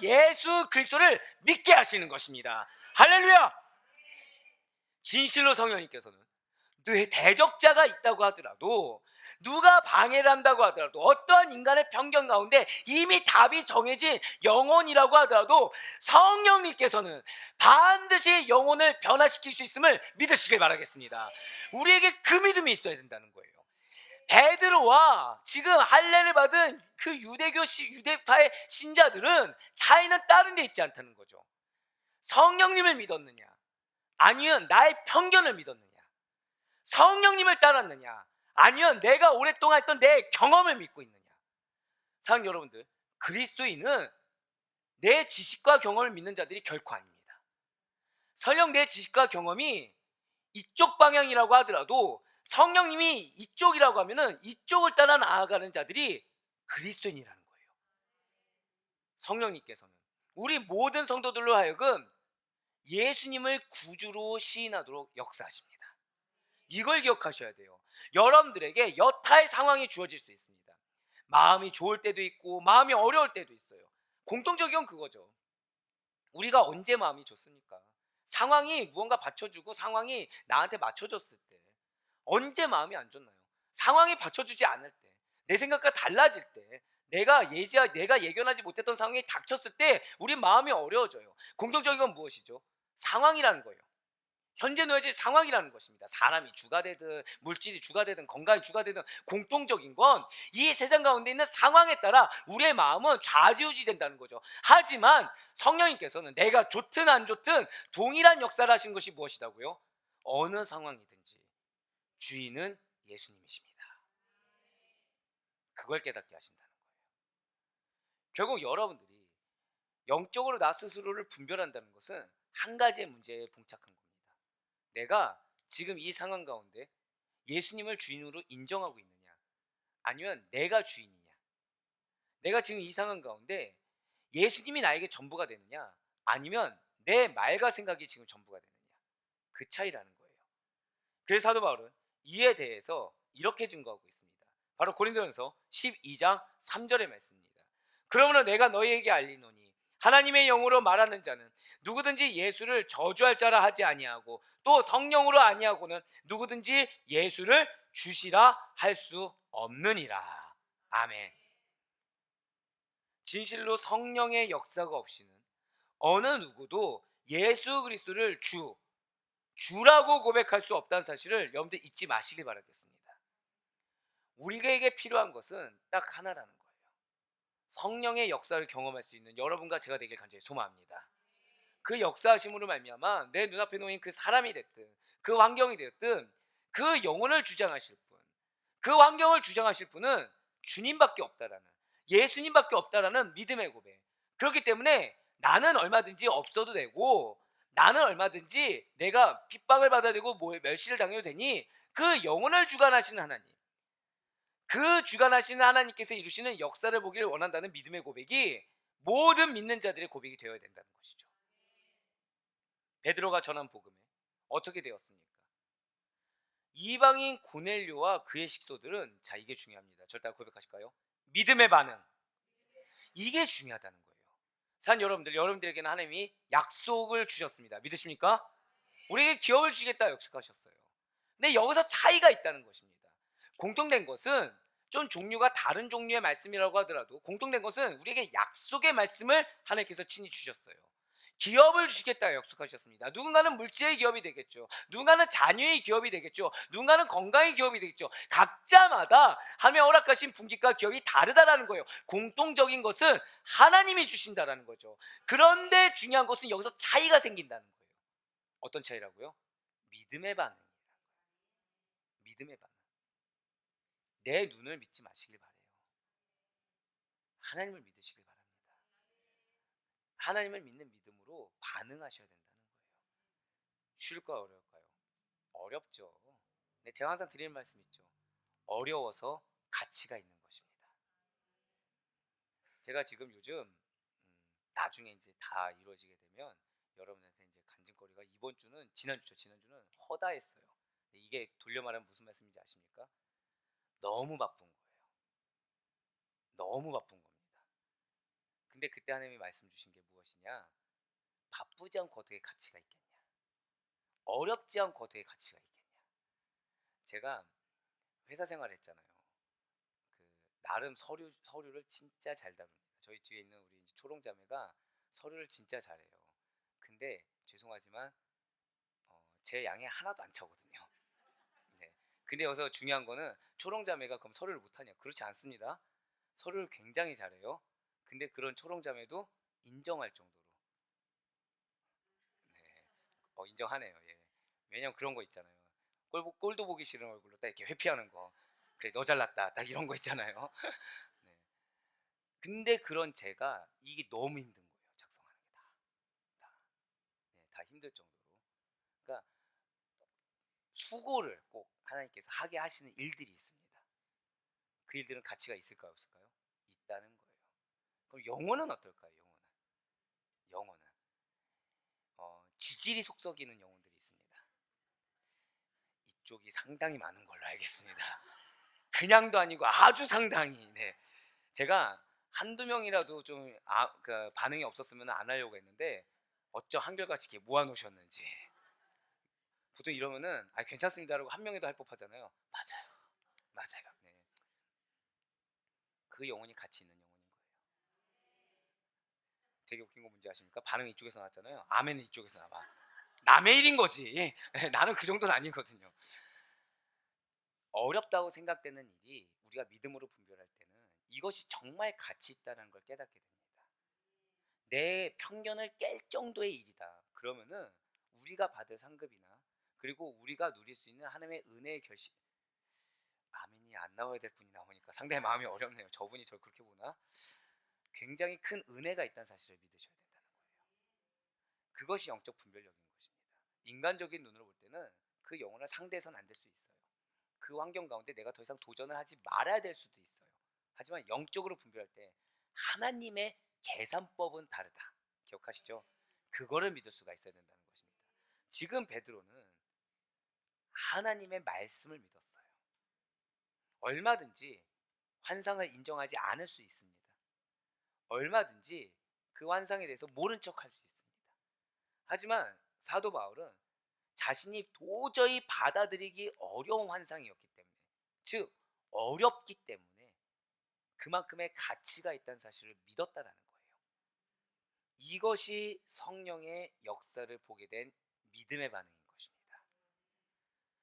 예수 그리스도를 믿게 하시는 것입니다. 할렐루야! 진실로 성령님께서는 대적자가 있다고 하더라도, 누가 방해를 한다고 하더라도, 어떠한 인간의 편견 가운데 이미 답이 정해진 영혼이라고 하더라도 성령님께서는 반드시 영혼을 변화시킬 수 있음을 믿으시길 바라겠습니다. 우리에게 그 믿음이 있어야 된다는 거예요. 베드로와 지금 할례를 받은 그 유대파의 신자들은 차이는 다른 데 있지 않다는 거죠. 성령님을 믿었느냐, 아니면 나의 편견을 믿었느냐, 성령님을 따랐느냐, 아니면 내가 오랫동안 했던 내 경험을 믿고 있느냐. 사랑하는 여러분들, 그리스도인은 내 지식과 경험을 믿는 자들이 결코 아닙니다. 설령 내 지식과 경험이 이쪽 방향이라고 하더라도 성령님이 이쪽이라고 하면은 이쪽을 따라 나아가는 자들이 그리스도인이라는 거예요. 성령님께서는 우리 모든 성도들로 하여금 예수님을 구주로 시인하도록 역사하십니다. 이걸 기억하셔야 돼요. 여러분들에게 여타의 상황이 주어질 수 있습니다. 마음이 좋을 때도 있고 마음이 어려울 때도 있어요. 공통적인 건 그거죠. 우리가 언제 마음이 좋습니까? 상황이 무언가 받쳐주고 상황이 나한테 맞춰줬을 때. 언제 마음이 안 좋나요? 상황이 받쳐주지 않을 때, 내 생각과 달라질 때, 내가 예견하지 못했던 상황이 닥쳤을 때 우리 마음이 어려워져요. 공통적인 건 무엇이죠? 상황이라는 거예요. 현재 놓여진 상황이라는 것입니다. 사람이 주가 되든 물질이 주가 되든 건강이 주가 되든 공통적인 건 이 세상 가운데 있는 상황에 따라 우리의 마음은 좌지우지 된다는 거죠. 하지만 성령님께서는 내가 좋든 안 좋든 동일한 역사를 하신 것이 무엇이다고요? 어느 상황이든지 주인은 예수님이십니다. 그걸 깨닫게 하신다는 거예요. 결국 여러분들이 영적으로 나 스스로를 분별한다는 것은 한 가지의 문제에 봉착한 겁니다. 내가 지금 이 상황 가운데 예수님을 주인으로 인정하고 있느냐, 아니면 내가 주인이냐. 내가 지금 이 상황 가운데 예수님이 나에게 전부가 되느냐, 아니면 내 말과 생각이 지금 전부가 되느냐. 그 차이라는 거예요. 그래서 사도 바울은 이에 대해서 이렇게 증거하고 있습니다. 바로 고린도전서 12장 3절의 말씀입니다. 그러므로 내가 너희에게 알리노니 하나님의 영으로 말하는 자는 누구든지 예수를 저주할 자라 하지 아니하고 또 성령으로 아니하고는 누구든지 예수를 주시라 할 수 없느니라. 아멘. 진실로 성령의 역사가 없이는 어느 누구도 예수 그리스도를 주라고 고백할 수 없다는 사실을 여러분들 잊지 마시길 바라겠습니다. 우리에게 필요한 것은 딱 하나라는 거예요. 성령의 역사를 경험할 수 있는 여러분과 제가 되길 간절히 소망합니다. 그 역사하심으로 말미암아 내 눈앞에 놓인 그 사람이 됐든 그 환경이 되었든 그 영혼을 주장하실 분, 그 환경을 주장하실 분은 주님밖에 없다라는, 예수님밖에 없다라는 믿음의 고백. 그렇기 때문에 나는 얼마든지 없어도 되고, 나는 얼마든지 내가 핍박을 받아야 되고 멸시를 당해도 되니 그 영혼을 주관하시는 하나님, 그 주관하시는 하나님께서 이루시는 역사를 보기를 원한다는 믿음의 고백이 모든 믿는 자들의 고백이 되어야 된다는 것이죠. 베드로가 전한 복음에 어떻게 되었습니까? 이방인 고넬료와 그의 식소들은, 자, 이게 중요합니다. 절대 고백하실까요? 믿음의 반응. 이게 중요하다는 거예요. 산 여러분들에게는 하나님이 약속을 주셨습니다. 믿으십니까? 우리에게 기업을 주겠다 약속하셨어요. 근데 여기서 차이가 있다는 것입니다. 공통된 것은 좀 종류가 다른 종류의 말씀이라고 하더라도 공통된 것은 우리에게 약속의 말씀을 하나님께서 친히 주셨어요. 기업을 주시겠다 약속하셨습니다. 누군가는 물질의 기업이 되겠죠. 누군가는 자녀의 기업이 되겠죠. 누군가는 건강의 기업이 되겠죠. 각자마다 하나님의 허락하신 분깃과 기업이 다르다라는 거예요. 공통적인 것은 하나님이 주신다라는 거죠. 그런데 중요한 것은 여기서 차이가 생긴다는 거예요. 어떤 차이라고요? 믿음의 반응이에요. 믿음의 반응. 내 눈을 믿지 마시길 바래요. 하나님을 믿으시길 바랍니다. 하나님을 믿는 믿음으로 반응하셔야 된다는 거예요. 쉬울까요, 어려울까요? 어렵죠. 근데 제가 항상 드리는 말씀 있죠. 어려워서 가치가 있는 것입니다. 제가 지금 요즘 나중에 이제 다 이루어지게 되면 여러분한테 이제 간증거리가, 이번 주는 지난주는 허다했어요. 이게 돌려 말하면 무슨 말씀인지 아십니까? 너무 바쁜 거예요. 너무 바쁜 겁니다. 근데 그때 하나님이 말씀 주신 게 무엇이냐? 바쁘지 않고 어떻게 가치가 있겠냐? 어렵지 않고 어떻게 가치가 있겠냐? 제가 회사 생활을 했잖아요. 나름 서류를 진짜 잘 다룹니다. 저희 뒤에 있는 우리 이제 초롱자매가 서류를 진짜 잘해요. 근데 죄송하지만 제 양에 하나도 안 차거든요. 네. 근데 여기서 중요한 거는 초롱자매가 그럼 서류를 못하냐? 그렇지 않습니다. 서류를 굉장히 잘해요. 근데 그런 초롱자매도 인정할 정도로. 네. 인정하네요. 예. 왜냐면 그런 거 있잖아요. 꼴도 보기 싫은 얼굴로 딱 이렇게 회피하는 거. 그래, 너 잘났다. 딱 이런 거 있잖아요. 네. 근데 그런 제가 이게 너무 힘든 거예요. 작성하는 게 다. 네, 다 힘들 정도로. 그러니까 수고를 꼭 하나님께서 하게 하시는 일들이 있습니다. 그 일들은 가치가 있을까요, 없을까요? 있다는 거예요. 그럼 영혼은 어떨까요? 영혼은 지질이 속썩이는 영혼들이 있습니다. 이쪽이 상당히 많은 걸로 알겠습니다. 그냥도 아니고 아주 상당히. 네. 제가 한두 명이라도 좀 그 반응이 없었으면 안 하려고 했는데 어쩜 한결같이 이렇게 모아놓으셨는지. 보통 이러면은 괜찮습니다라고 한 명이도 할 법하잖아요. 맞아요, 맞아요. 네. 그 영혼이 가치 있는 영혼인 거예요. 되게 웃긴 거 뭔지 아십니까? 반응 이쪽에서 나왔잖아요. 아멘은 이쪽에서 나와. 남의 일인 거지. 나는 그 정도는 아니거든요. 어렵다고 생각되는 일이 우리가 믿음으로 분별할 때는 이것이 정말 가치 있다는 걸 깨닫게 됩니다. 내 편견을 깰 정도의 일이다. 그러면은 우리가 받을 상급이나 그리고 우리가 누릴 수 있는 하나님의 은혜의 결실. 아멘이 안 나와야 될 분이 나오니까 상당히 마음이 어렵네요. 저분이 저를 그렇게 보나? 굉장히 큰 은혜가 있다는 사실을 믿으셔야 된다는 거예요. 그것이 영적 분별력인 것입니다. 인간적인 눈으로 볼 때는 그 영혼을 상대해서는 안 될 수 있어요. 그 환경 가운데 내가 더 이상 도전을 하지 말아야 될 수도 있어요. 하지만 영적으로 분별할 때 하나님의 계산법은 다르다. 기억하시죠? 그거를 믿을 수가 있어야 된다는 것입니다. 지금 베드로는 하나님의 말씀을 믿었어요. 얼마든지 환상을 인정하지 않을 수 있습니다. 얼마든지 그 환상에 대해서 모른 척할 수 있습니다. 하지만 사도 바울은 자신이 도저히 받아들이기 어려운 환상이었기 때문에, 즉 어렵기 때문에 그만큼의 가치가 있다는 사실을 믿었다라는 거예요. 이것이 성령의 역사를 보게 된 믿음의 반응인 것입니다.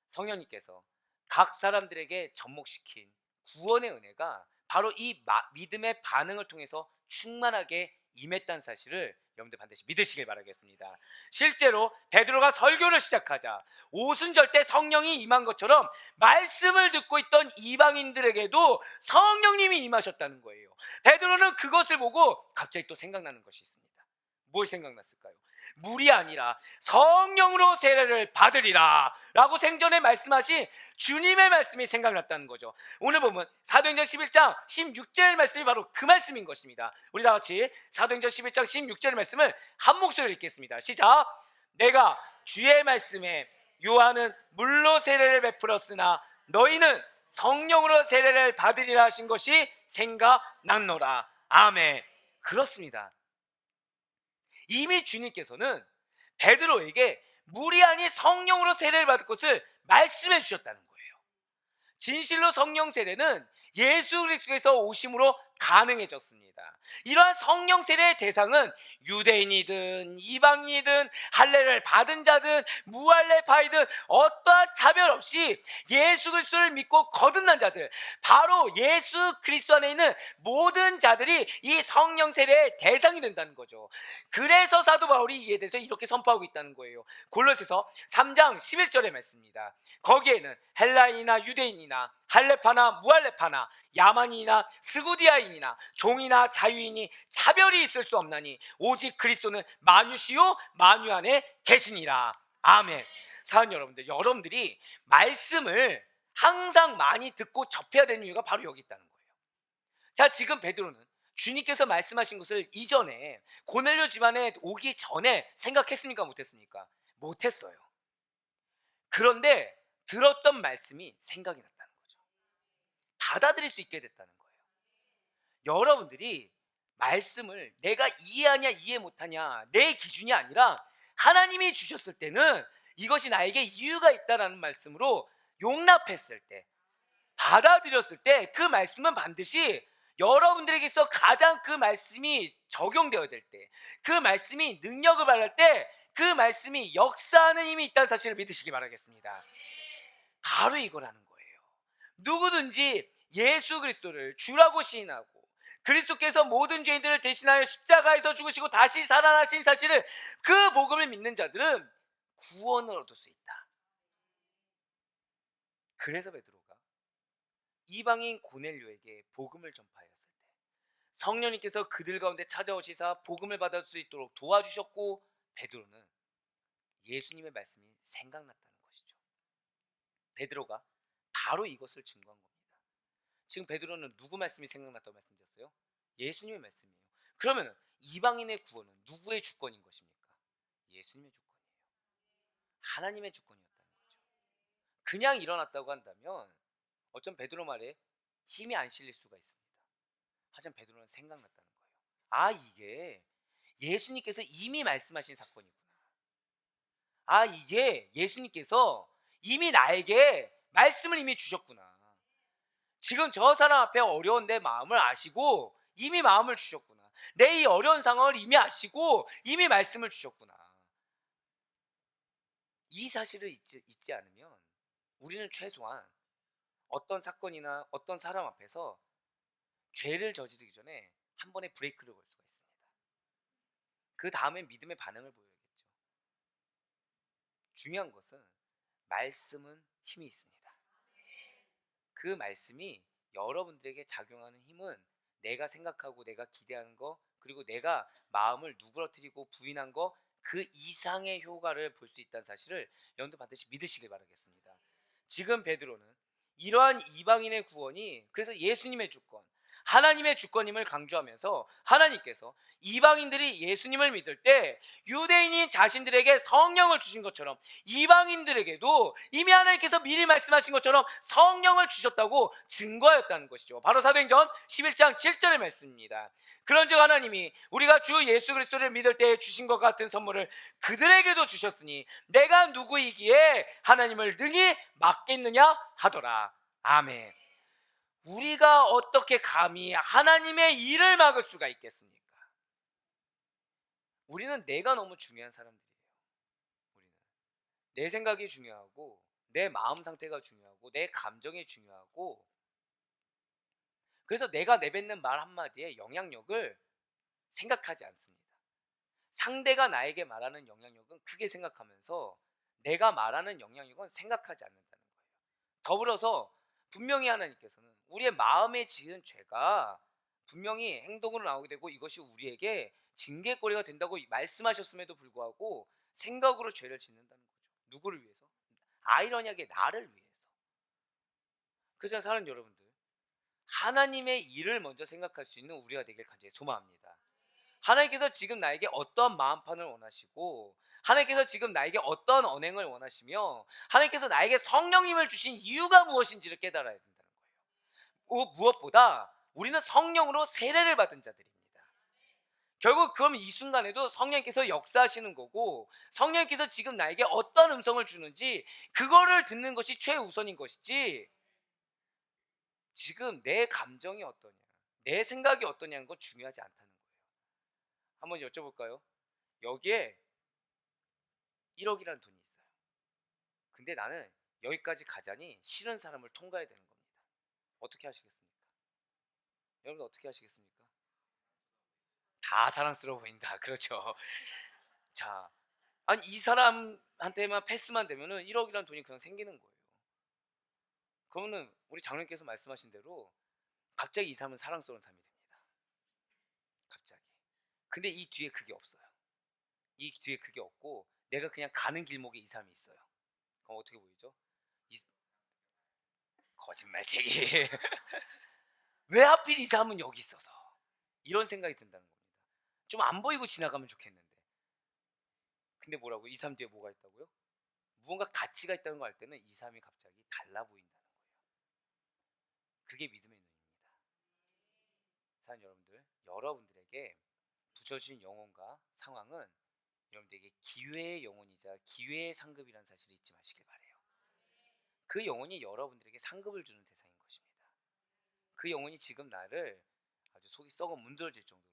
성령님께서 각 사람들에게 접목시킨 구원의 은혜가 바로 이 믿음의 반응을 통해서 충만하게 임했다는 사실을 여러분들 반드시 믿으시길 바라겠습니다. 실제로 베드로가 설교를 시작하자 오순절 때 성령이 임한 것처럼 말씀을 듣고 있던 이방인들에게도 성령님이 임하셨다는 거예요. 베드로는 그것을 보고 갑자기 또 생각나는 것이 있습니다. 뭘 생각났을까요? 물이 아니라 성령으로 세례를 받으리라 라고 생전에 말씀하신 주님의 말씀이 생각났다는 거죠. 오늘 보면 사도행전 11장 16절 말씀이 바로 그 말씀인 것입니다. 우리 다 같이 사도행전 11장 16절 말씀을 한 목소리로 읽겠습니다. 시작. 내가 주의 말씀에 요한은 물로 세례를 베풀었으나 너희는 성령으로 세례를 받으리라 하신 것이 생각났노라. 아멘. 그렇습니다. 이미 주님께서는 베드로에게 물이 아닌 성령으로 세례를 받을 것을 말씀해 주셨다는 거예요. 진실로 성령 세례는 예수 그리스도께서 오심으로 가능해졌습니다. 이러한 성령 세례의 대상은 유대인이든 이방인이든 할례를 받은 자든 무할례파이든 어떠한 차별 없이 예수 그리스도를 믿고 거듭난 자들, 바로 예수 그리스도 안에 있는 모든 자들이 이 성령 세례의 대상이 된다는 거죠. 그래서 사도 바울이 이에 대해서 이렇게 선포하고 있다는 거예요. 골로새서 3장 11절의 말씀입니다. 거기에는 헬라인이나 유대인이나 할례파나 무할례파나 야만인이나 스구디아인이나 종이나 자유인이 차별이 있을 수 없나니 오직 그리스도는 만유시요 만유 안에 계시니라. 아멘. 사랑하는 여러분들, 여러분들이 말씀을 항상 많이 듣고 접해야 되는 이유가 바로 여기 있다는 거예요. 자, 지금 베드로는 주님께서 말씀하신 것을 이전에 고넬료 집안에 오기 전에 생각했습니까? 못했습니까? 못했어요. 그런데 들었던 말씀이 생각이 났다는 거죠. 받아들일 수 있게 됐다는 거예요. 여러분들이 말씀을 내가 이해하냐 이해 못하냐 내 기준이 아니라 하나님이 주셨을 때는 이것이 나에게 이유가 있다라는 말씀으로 용납했을 때, 받아들였을 때 그 말씀은 반드시 여러분들에게서 가장 그 말씀이 적용되어야 될 때, 그 말씀이 능력을 발할 때 그 말씀이 역사하는 힘이 있다는 사실을 믿으시기 바라겠습니다. 바로 이거라는 거예요. 누구든지 예수 그리스도를 주라고 시인하고 그리스도께서 모든 죄인들을 대신하여 십자가에서 죽으시고 다시 살아나신 사실을, 그 복음을 믿는 자들은 구원을 얻을 수 있다. 그래서 베드로가 이방인 고넬료에게 복음을 전파하였을 때 성령님께서 그들 가운데 찾아오시사 복음을 받을 수 있도록 도와주셨고, 베드로는 예수님의 말씀이 생각났다는 것이죠. 베드로가 바로 이것을 증거한 겁니다. 지금 베드로는 누구 말씀이 생각났다고 말씀드렸어요? 예수님의 말씀이에요. 그러면 이방인의 구원은 누구의 주권인 것입니까? 예수님의 주권이에요. 하나님의 주권이었다는 거죠. 그냥 일어났다고 한다면 어쩜 베드로 말에 힘이 안 실릴 수가 있습니다. 하지만 베드로는 생각났다는 거예요. 아, 이게 예수님께서 이미 말씀하신 사건이구나. 아, 이게 예수님께서 이미 나에게 말씀을 이미 주셨구나. 지금 저 사람 앞에 어려운 내 마음을 아시고 이미 마음을 주셨구나. 내 이 어려운 상황을 이미 아시고 이미 말씀을 주셨구나. 이 사실을 잊지 않으면 우리는 최소한 어떤 사건이나 어떤 사람 앞에서 죄를 저지르기 전에 한 번에 브레이크를 걸 수가 있습니다. 그 다음에 믿음의 반응을 보여야겠죠. 중요한 것은 말씀은 힘이 있습니다. 그 말씀이 여러분들에게 작용하는 힘은 내가 생각하고 내가 기대하는 거, 그리고 내가 마음을 누그러뜨리고 부인한 거, 그 이상의 효과를 볼 수 있다는 사실을 여러분들 반드시 믿으시길 바라겠습니다. 지금 베드로는 이러한 이방인의 구원이 그래서 예수님의 주권, 하나님의 주권임을 강조하면서 하나님께서 이방인들이 예수님을 믿을 때 유대인인 자신들에게 성령을 주신 것처럼 이방인들에게도 이미 하나님께서 미리 말씀하신 것처럼 성령을 주셨다고 증거하였다는 것이죠. 바로 사도행전 11장 7절의 말씀입니다. 그런즉 하나님이 우리가 주 예수 그리스도를 믿을 때 주신 것 같은 선물을 그들에게도 주셨으니 내가 누구이기에 하나님을 능히 막겠느냐 하더라. 아멘. 우리가 어떻게 감히 하나님의 일을 막을 수가 있겠습니까? 우리는 내가 너무 중요한 사람들이에요. 우리는 내 생각이 중요하고 내 마음 상태가 중요하고 내 감정이 중요하고, 그래서 내가 내뱉는 말 한마디에 영향력을 생각하지 않습니다. 상대가 나에게 말하는 영향력은 크게 생각하면서 내가 말하는 영향력은 생각하지 않는다는 거예요. 더불어서 분명히 하나님께서는 우리의 마음에 지은 죄가 분명히 행동으로 나오게 되고 이것이 우리에게 징계거리가 된다고 말씀하셨음에도 불구하고 생각으로 죄를 짓는다는 거죠. 누구를 위해서? 아이러니하게 나를 위해서. 그래서 사는 여러분들, 하나님의 일을 먼저 생각할 수 있는 우리가 되길 간절히 소망합니다. 하나님께서 지금 나에게 어떤 마음판을 원하시고 하나님께서 지금 나에게 어떤 언행을 원하시며 하나님께서 나에게 성령님을 주신 이유가 무엇인지를 깨달아야 된다는 거예요. 무엇보다 우리는 성령으로 세례를 받은 자들입니다. 결국 그럼 이 순간에도 성령님께서 역사하시는 거고 성령님께서 지금 나에게 어떤 음성을 주는지 그거를 듣는 것이 최우선인 것이지, 지금 내 감정이 어떠냐, 내 생각이 어떠냐는 건 중요하지 않다는 거예요. 한번 여쭤볼까요? 여기에 1억이라는 돈이 있어요. 근데 나는 여기까지 가자니 싫은 사람을 통과해야 되는 겁니다. 어떻게 하시겠습니까? 여러분 어떻게 하시겠습니까? 다 사랑스러워 보인다. 그렇죠. 자, 아니 이 사람한테만 패스만 되면은 1억이라는 돈이 그냥 생기는 거예요. 그러면은 우리 장로님께서 말씀하신 대로 갑자기 이 사람은 사랑스러운 사람이 됩니다. 갑자기. 근데 이 뒤에 그게 없어요. 이 뒤에 그게 없고 내가 그냥 가는 길목에 이 사람이 있어요. 그럼 어떻게 보이죠? 이 거짓말쟁이. 왜 하필 이 사람은 여기 있어서, 이런 생각이 든다는 겁니다. 좀 안 보이고 지나가면 좋겠는데, 근데 뭐라고? 이 사람 뒤에 뭐가 있다고요? 무언가 가치가 있다는 걸 알 때는 이 사람이 갑자기 달라 보인다는 거예요. 그게 믿음의 눈입니다. 사랑 여러분들, 여러분들에게 붙여주신 영혼과 상황은 여러분들에게 기회의 영혼이자 기회의 상급이라는 사실을 잊지 마시길 바래요. 그 영혼이 여러분들에게 상급을 주는 대상인 것입니다. 그 영혼이 지금 나를 아주 속이 썩어 문드러질 정도로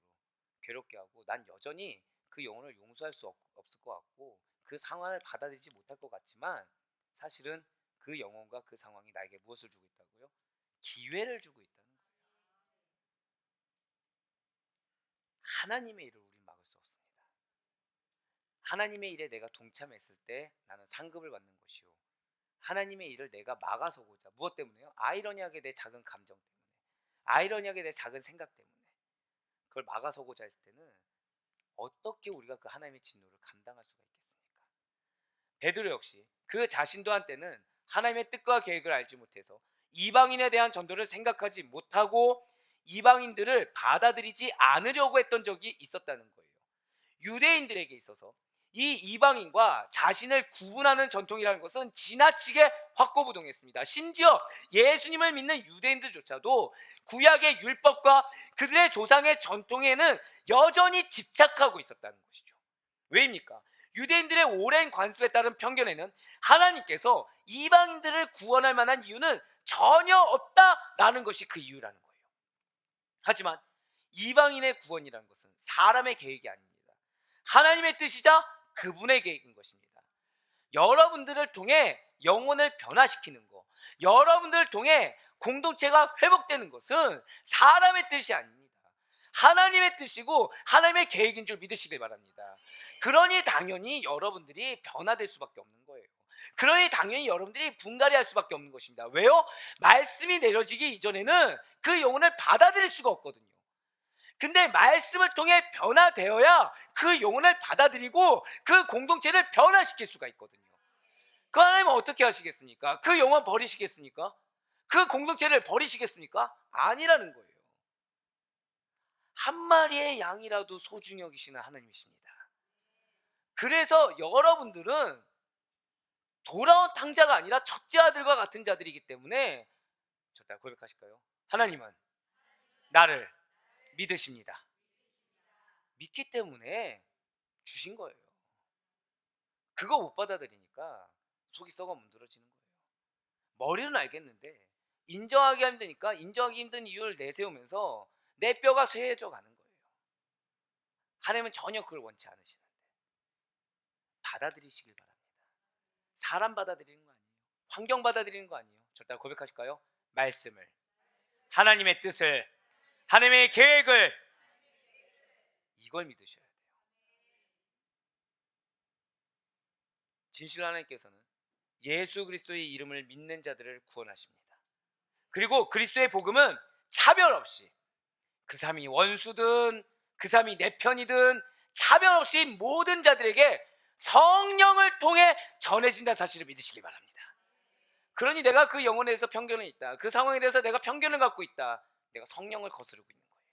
괴롭게 하고, 난 여전히 그 영혼을 용서할 수 없을 것 같고 그 상황을 받아들이지 못할 것 같지만, 사실은 그 영혼과 그 상황이 나에게 무엇을 주고 있다고요? 기회를 주고 있다는 거예요. 하나님의 일을 우리는 막을 수 없습니다. 하나님의 일에 내가 동참했을 때 나는 상급을 받는 것이요, 하나님의 일을 내가 막아서고자, 무엇 때문에요? 아이러니하게 내 작은 감정 때문에, 아이러니하게 내 작은 생각 때문에 그걸 막아서고자 했을 때는 어떻게 우리가 그 하나님의 진노를 감당할 수가 있겠습니까? 베드로 역시 그 자신도 한때는 하나님의 뜻과 계획을 알지 못해서 이방인에 대한 전도를 생각하지 못하고 이방인들을 받아들이지 않으려고 했던 적이 있었다는 거예요. 유대인들에게 있어서 이 이방인과 자신을 구분하는 전통이라는 것은 지나치게 확고부동했습니다. 심지어 예수님을 믿는 유대인들조차도 구약의 율법과 그들의 조상의 전통에는 여전히 집착하고 있었다는 것이죠. 왜입니까? 유대인들의 오랜 관습에 따른 편견에는 하나님께서 이방인들을 구원할 만한 이유는 전혀 없다라는 것이 그 이유라는 거예요. 하지만 이방인의 구원이라는 것은 사람의 계획이 아닙니다. 하나님의 뜻이자 그분의 계획인 것입니다. 여러분들을 통해 영혼을 변화시키는 것, 여러분들을 통해 공동체가 회복되는 것은 사람의 뜻이 아닙니다. 하나님의 뜻이고 하나님의 계획인 줄 믿으시길 바랍니다. 그러니 당연히 여러분들이 변화될 수밖에 없는 거예요. 그러니 당연히 여러분들이 분갈이 할 수밖에 없는 것입니다. 왜요? 말씀이 내려지기 이전에는 그 영혼을 받아들일 수가 없거든요. 근데 말씀을 통해 변화되어야 그 영혼을 받아들이고 그 공동체를 변화시킬 수가 있거든요. 그 하나님은 어떻게 하시겠습니까? 그 영혼 버리시겠습니까? 그 공동체를 버리시겠습니까? 아니라는 거예요. 한 마리의 양이라도 소중히 여기시는 하나님이십니다. 그래서 여러분들은 돌아온 탕자가 아니라 첫째 아들과 같은 자들이기 때문에, 저따 고백하실까요? 하나님은 나를 믿으십니다. 믿기 때문에 주신 거예요. 그거 못 받아들이니까 속이 썩어 문드러지는 거예요. 머리는 알겠는데 인정하기 힘드니까 인정하기 힘든 이유를 내세우면서 내 뼈가 쇠해져 가는 거예요. 하나님은 전혀 그걸 원치 않으시는데 받아들이시길 바랍니다. 사람 받아들이는 거 아니에요. 환경 받아들이는 거 아니에요. 절대 고백하실까요? 말씀을, 하나님의 뜻을, 하나님의 계획을, 이걸 믿으셔야 돼요. 진실로 하나님께서는 예수 그리스도의 이름을 믿는 자들을 구원하십니다. 그리고 그리스도의 복음은 차별 없이, 그 사람이 원수든 그 사람이 내 편이든 차별 없이 모든 자들에게 성령을 통해 전해진다는 사실을 믿으시기 바랍니다. 그러니 내가 그 영혼에 대해서 편견이 있다, 그 상황에 대해서 내가 편견을 갖고 있다, 내가 성령을 거스르고 있는 거예요.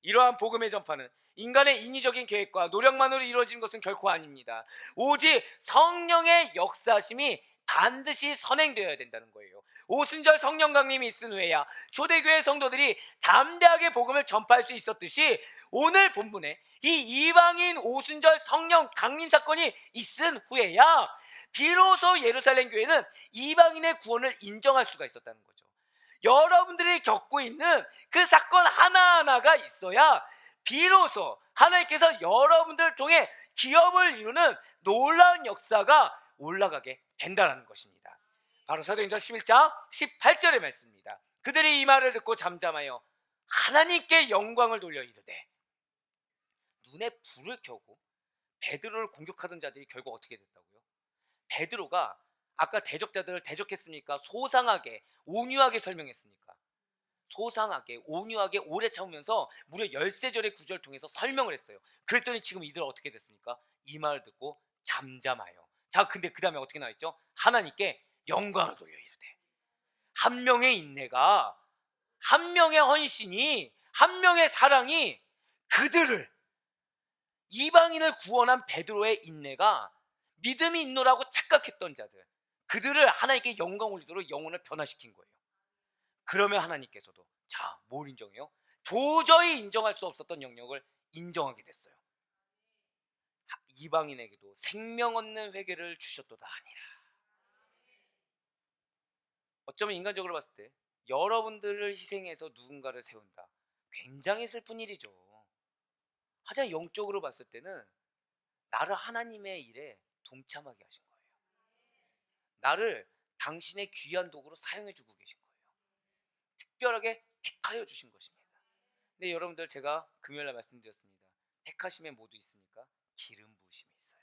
이러한 복음의 전파는 인간의 인위적인 계획과 노력만으로 이루어진 것은 결코 아닙니다. 오직 성령의 역사심이 반드시 선행되어야 된다는 거예요. 오순절 성령 강림이 있은 후에야 초대교회 성도들이 담대하게 복음을 전파할 수 있었듯이, 오늘 본문에 이 이방인 오순절 성령 강림 사건이 있은 후에야 비로소 예루살렘 교회는 이방인의 구원을 인정할 수가 있었다는 거죠. 여러분들이 겪고 있는 그 사건 하나하나가 있어야 비로소 하나님께서 여러분들을 통해 기업을 이루는 놀라운 역사가 올라가게 된다는 것입니다. 바로 사도행전 11장 18절의 말씀입니다. 그들이 이 말을 듣고 잠잠하여 하나님께 영광을 돌려 이르되, 눈에 불을 켜고 베드로를 공격하던 자들이 결국 어떻게 됐다고요? 베드로가 아까 대적자들을 대적했습니까? 소상하게 온유하게 설명했습니까? 소상하게 온유하게 오래 참으면서 무려 13절의 구절을 통해서 설명을 했어요. 그랬더니 지금 이들 어떻게 됐습니까? 이 말을 듣고 잠잠하여. 자, 근데 그 다음에 어떻게 나와있죠? 하나님께 영광을 돌려 이르되. 한 명의 인내가, 한 명의 헌신이, 한 명의 사랑이 그들을, 이방인을 구원한 베드로의 인내가 믿음이 있노라고 착각했던 자들, 그들을 하나님께 영광 올리도록 영혼을 변화시킨 거예요. 그러면 하나님께서도 자, 뭘 인정해요? 도저히 인정할 수 없었던 영역을 인정하게 됐어요. 이방인에게도 생명 얻는 회개를 주셨도다 하니라. 어쩌면 인간적으로 봤을 때 여러분들을 희생해서 누군가를 세운다. 굉장히 슬픈 일이죠. 하지만 영적으로 봤을 때는 나를 하나님의 일에 동참하게 하신 거예요. 나를 당신의 귀한 도구로 사용해 주고 계신 거예요. 특별하게 택하여 주신 것입니다. 근데 여러분들, 제가 금요일날 말씀드렸습니다. 택하심에 모두 있으니까 기름 부으심이 있어요.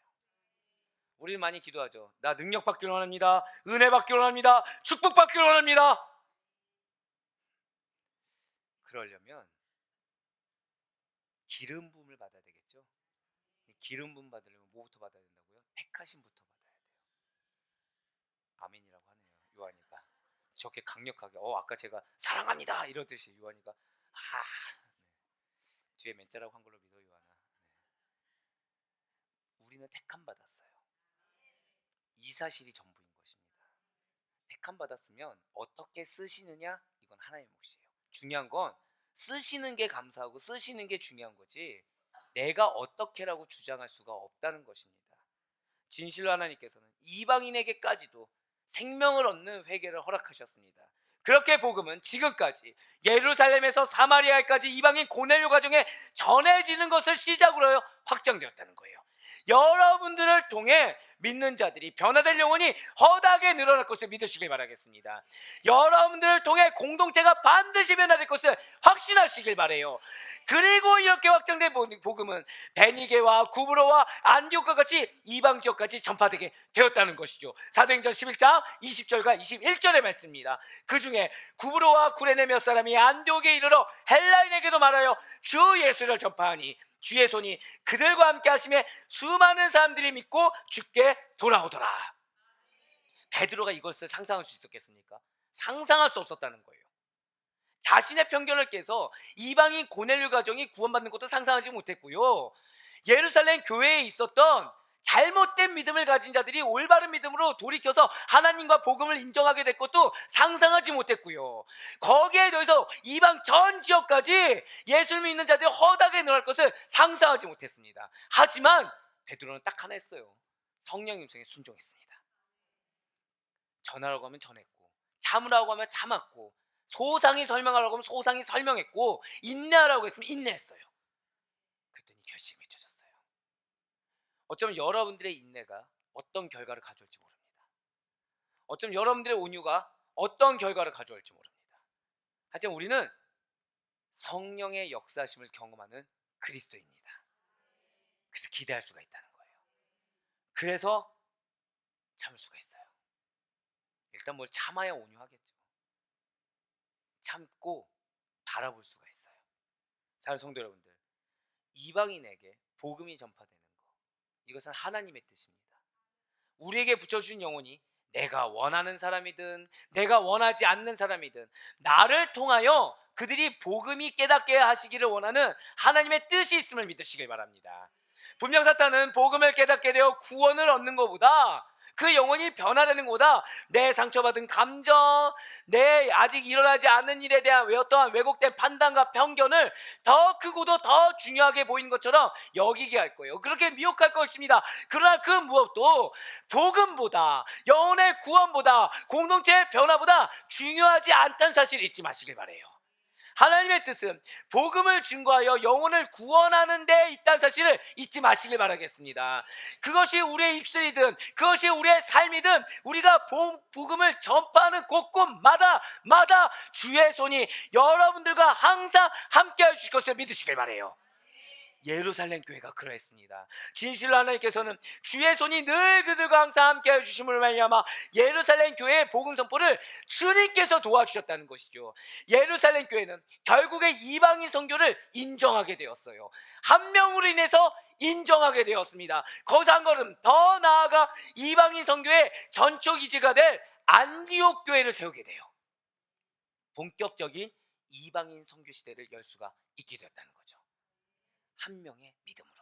우리는 많이 기도하죠. 나 능력 받기를 원합니다. 은혜 받기를 원합니다. 축복 받기를 원합니다. 그러려면 기름 부음을 받아야 되겠죠. 기름 부음 받으려면 뭐부터 받아야 된다고요? 택하심부터 받아야 돼요. 아멘이라고 하네요. 요한이가 저렇게 강력하게, 아까 제가 사랑합니다 이러듯이 요한이가 뒤에 맨자라고 한 걸로 믿어 요한아. 우리는 택함 받았어요. 이 사실이 전부인 것입니다. 택함 받았으면 어떻게 쓰시느냐, 이건 하나님의 몫이에요. 중요한 건 쓰시는 게 감사하고 쓰시는 게 중요한 거지, 내가 어떻게라고 주장할 수가 없다는 것입니다. 진실로 하나님께서는 이방인에게까지도 생명을 얻는 회개를 허락하셨습니다. 그렇게 복음은 지금까지 예루살렘에서 사마리아까지 이방인 고넬료 가정에 전해지는 것을 시작으로 확장되었다는 거예요. 여러분들을 통해 믿는 자들이 변화될 영혼이 허다하게 늘어날 것을 믿으시길 바라겠습니다. 여러분들을 통해 공동체가 반드시 변화될 것을 확신하시길 바라요. 그리고 이렇게 확장된 복음은 베니게와 구브로와 안디옥과 같이 이방 지역까지 전파되게 되었다는 것이죠. 사도행전 11장 20절과 21절의 말씀입니다. 그 중에 구브로와 구레네 몇 사람이 안디옥에 이르러 헬라인에게도 말하여 주 예수를 전파하니 주의 손이 그들과 함께 하심에 수많은 사람들이 믿고 주께 돌아오더라. 베드로가 이것을 상상할 수 있었겠습니까? 상상할 수 없었다는 거예요. 자신의 편견을 깨서 이방인 고넬료 가정이 구원받는 것도 상상하지 못했고요. 예루살렘 교회에 있었던 잘못된 믿음을 가진 자들이 올바른 믿음으로 돌이켜서 하나님과 복음을 인정하게 될 것도 상상하지 못했고요. 거기에 더해서 이방 전 지역까지 예수를 믿는 자들이 허다하게 늘어날 것을 상상하지 못했습니다. 하지만 베드로는 딱 하나 했어요. 성령 임성에 순종했습니다. 전하라고 하면 전했고, 참으라고 하면 참았고, 소상히 설명하라고 하면 소상히 설명했고, 인내하라고 했으면 인내했어요. 그랬더니 결심이 맺혀졌어요. 어쩌면 여러분들의 인내가 어떤 결과를 가져올지 모릅니다. 어쩌면 여러분들의 온유가 어떤 결과를 가져올지 모릅니다. 하지만 우리는 성령의 역사심을 경험하는 그리스도입니다. 그래서 기대할 수가 있다는 거예요. 그래서 참을 수가 있어요. 일단 뭘 참아야 온유하겠죠. 참고 바라볼 수가 있어요. 사랑하는 성도 여러분들, 이방인에게 복음이 전파되는 것, 이것은 하나님의 뜻입니다. 우리에게 붙여준 영혼이 내가 원하는 사람이든 내가 원하지 않는 사람이든 나를 통하여 그들이 복음이 깨닫게 하시기를 원하는 하나님의 뜻이 있음을 믿으시길 바랍니다. 분명 사탄은 복음을 깨닫게 되어 구원을 얻는 것보다, 그 영혼이 변화되는 것보다 내 상처받은 감정, 내 아직 일어나지 않은 일에 대한 어떠한 왜곡된 판단과 편견을 더 크고도 더 중요하게 보이는 것처럼 여기게 할 거예요. 그렇게 미혹할 것입니다. 그러나 그 무엇도 복음보다, 영혼의 구원보다, 공동체의 변화보다 중요하지 않다는 사실을 잊지 마시길 바라요. 하나님의 뜻은 복음을 증거하여 영혼을 구원하는 데 있다는 사실을 잊지 마시길 바라겠습니다. 그것이 우리의 입술이든 그것이 우리의 삶이든 우리가 복음을 전파하는 곳곳마다 주의 손이 여러분들과 항상 함께 해주실 것을 믿으시길 바라요. 예루살렘 교회가 그러했습니다. 진실로 하나님께서는 주의 손이 늘 그들과 항상 함께 해주심을 말미암아 예루살렘 교회의 복음 선포를 주님께서 도와주셨다는 것이죠. 예루살렘 교회는 결국에 이방인 선교를 인정하게 되었어요. 한 명으로 인해서 인정하게 되었습니다. 거기서 한 걸음 더 나아가 이방인 선교의 전초 기지가 될 안디옥 교회를 세우게 돼요. 본격적인 이방인 선교 시대를 열 수가 있게 되었다는 거죠. 한 명의 믿음으로.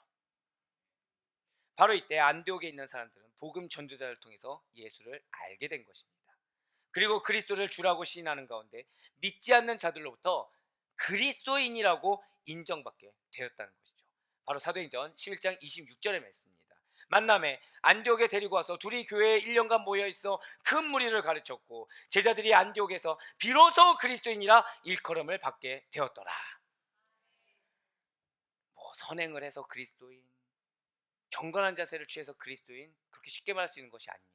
바로 이때 안디옥에 있는 사람들은 복음 전도자를 통해서 예수를 알게 된 것입니다. 그리고 그리스도를 주라고 시인하는 가운데 믿지 않는 자들로부터 그리스도인이라고 인정받게 되었다는 것이죠. 바로 사도행전 11장 26절의 말씀입니다. 만남에 안디옥에 데리고 와서 둘이 교회에 1년간 모여 있어 큰 무리를 가르쳤고 제자들이 안디옥에서 비로소 그리스도인이라 일컬음을 받게 되었더라. 뭐 선행을 해서 그리스도인, 경건한 자세를 취해서 그리스도인, 그렇게 쉽게 말할 수 있는 것이 아닙니다.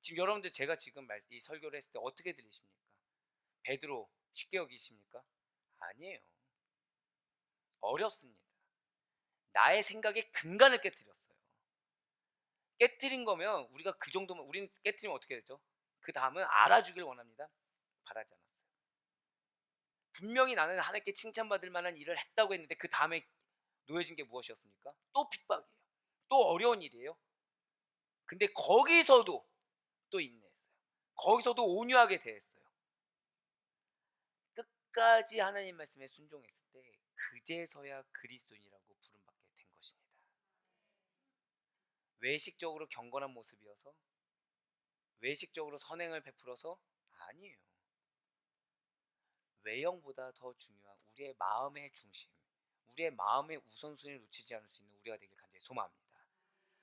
지금 여러분들 제가 지금 이 설교를 했을 때 어떻게 들리십니까? 베드로 쉽게 여기십니까? 아니에요. 어렵습니다. 나의 생각에 근간을 깨뜨렸어요. 깨뜨린 거면 우리가 그 정도면, 우리는 깨뜨리면 어떻게 되죠? 그 다음은 알아주길 원합니다. 바라지 않았어요. 분명히 나는 하나님께 칭찬받을 만한 일을 했다고 했는데 그 다음에 놓여진 게 무엇이었습니까? 또 핍박이에요. 또 어려운 일이에요. 근데 거기서도 또 인내했어요. 거기서도 온유하게 대했어요. 끝까지 하나님 말씀에 순종했을 때 그제서야 그리스도인이라고 부름받게 된 것입니다. 외식적으로 경건한 모습이어서, 외식적으로 선행을 베풀어서 아니에요. 외형보다 더 중요한 우리의 마음의 중심, 우리의 마음의 우선순위를 놓치지 않을 수 있는 우리가 되길 간절히 소망합니다.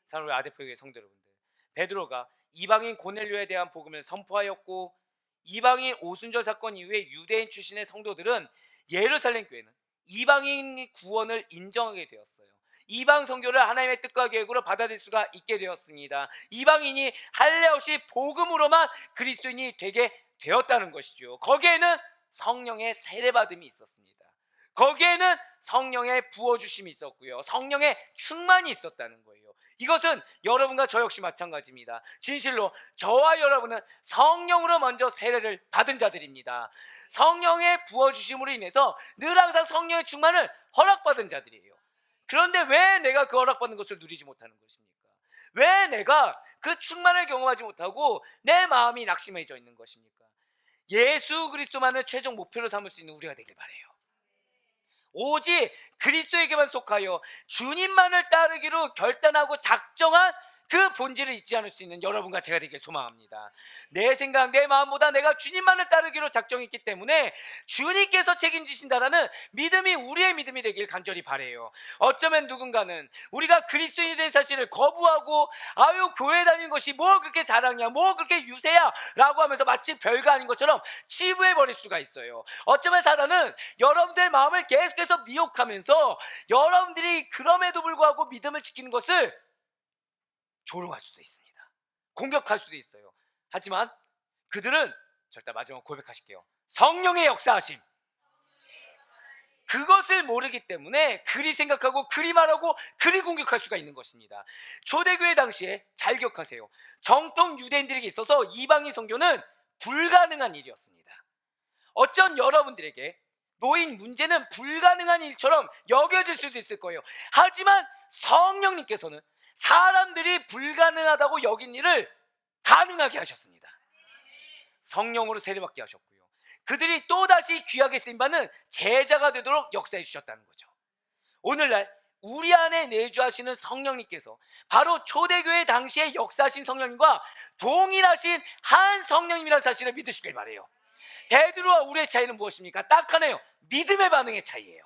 사랑하는 우리 아데포교회 성도 여러분들, 베드로가 이방인 고넬료에 대한 복음을 선포하였고 이방인 오순절 사건 이후에 유대인 출신의 성도들은 예루살렘 교회는 이방인 구원을 인정하게 되었어요. 이방 선교를 하나님의 뜻과 계획으로 받아들일 수가 있게 되었습니다. 이방인이 할례 없이 복음으로만 그리스도인이 되게 되었다는 것이죠. 거기에는 성령의 세례받음이 있었습니다. 거기에는 성령의 부어주심이 있었고요, 성령의 충만이 있었다는 거예요. 이것은 여러분과 저 역시 마찬가지입니다. 진실로 저와 여러분은 성령으로 먼저 세례를 받은 자들입니다. 성령의 부어주심으로 인해서 늘 항상 성령의 충만을 허락받은 자들이에요. 그런데 왜 내가 그 허락받은 것을 누리지 못하는 것입니까? 왜 내가 그 충만을 경험하지 못하고 내 마음이 낙심해져 있는 것입니까? 예수 그리스도만을 최종 목표로 삼을 수 있는 우리가 되길 바라요. 오직 그리스도에게만 속하여 주님만을 따르기로 결단하고 작정한 그 본질을 잊지 않을 수 있는 여러분과 제가 되길 소망합니다. 내 생각, 내 마음보다 내가 주님만을 따르기로 작정했기 때문에 주님께서 책임지신다라는 믿음이 우리의 믿음이 되길 간절히 바라요. 어쩌면 누군가는 우리가 그리스도인이 된 사실을 거부하고 아유 교회 다니는 것이 뭐 그렇게 자랑이야, 뭐 그렇게 유세야 라고 하면서 마치 별거 아닌 것처럼 치부해버릴 수가 있어요. 어쩌면 사단은 여러분들의 마음을 계속해서 미혹하면서 여러분들이 그럼에도 불구하고 믿음을 지키는 것을 조롱할 수도 있습니다. 공격할 수도 있어요. 하지만 그들은 절대, 마지막 고백하실게요, 성령의 역사하심, 그것을 모르기 때문에 그리 생각하고 그리 말하고 그리 공격할 수가 있는 것입니다. 초대교회 당시에 잘 기억하세요. 정통 유대인들에게 있어서 이방인 선교는 불가능한 일이었습니다. 어쩜 여러분들에게 노인 문제는 불가능한 일처럼 여겨질 수도 있을 거예요. 하지만 성령님께서는 사람들이 불가능하다고 여긴 일을 가능하게 하셨습니다. 성령으로 세례받게 하셨고요, 그들이 또다시 귀하게 쓰임받는 제자가 되도록 역사해 주셨다는 거죠. 오늘날 우리 안에 내주하시는 성령님께서 바로 초대교회 당시에 역사하신 성령님과 동일하신 한 성령님이라는 사실을 믿으시길 바라요. 베드로와 우리의 차이는 무엇입니까? 딱 하나예요. 믿음의 반응의 차이예요.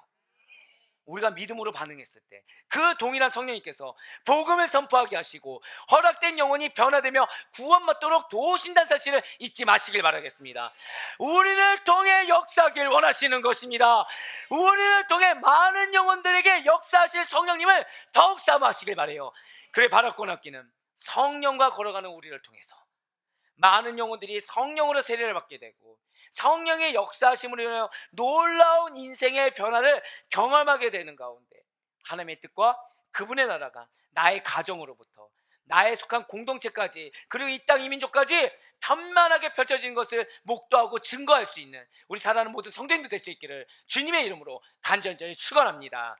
우리가 믿음으로 반응했을 때 그 동일한 성령님께서 복음을 선포하게 하시고 허락된 영혼이 변화되며 구원받도록 도우신다는 사실을 잊지 마시길 바라겠습니다. 우리를 통해 역사하길 원하시는 것입니다. 우리를 통해 많은 영혼들에게 역사하실 성령님을 더욱 사모하시길 바라요. 그래 바라고 남기는 성령과 걸어가는 우리를 통해서 많은 영혼들이 성령으로 세례를 받게 되고 성령의 역사하심으로 인하여 놀라운 인생의 변화를 경험하게 되는 가운데 하나님의 뜻과 그분의 나라가 나의 가정으로부터 나의 속한 공동체까지 그리고 이 땅 이민족까지 편만하게 펼쳐진 것을 목도하고 증거할 수 있는 우리 사랑하는 모든 성도님들 될 수 있기를 주님의 이름으로 간절히 축원합니다.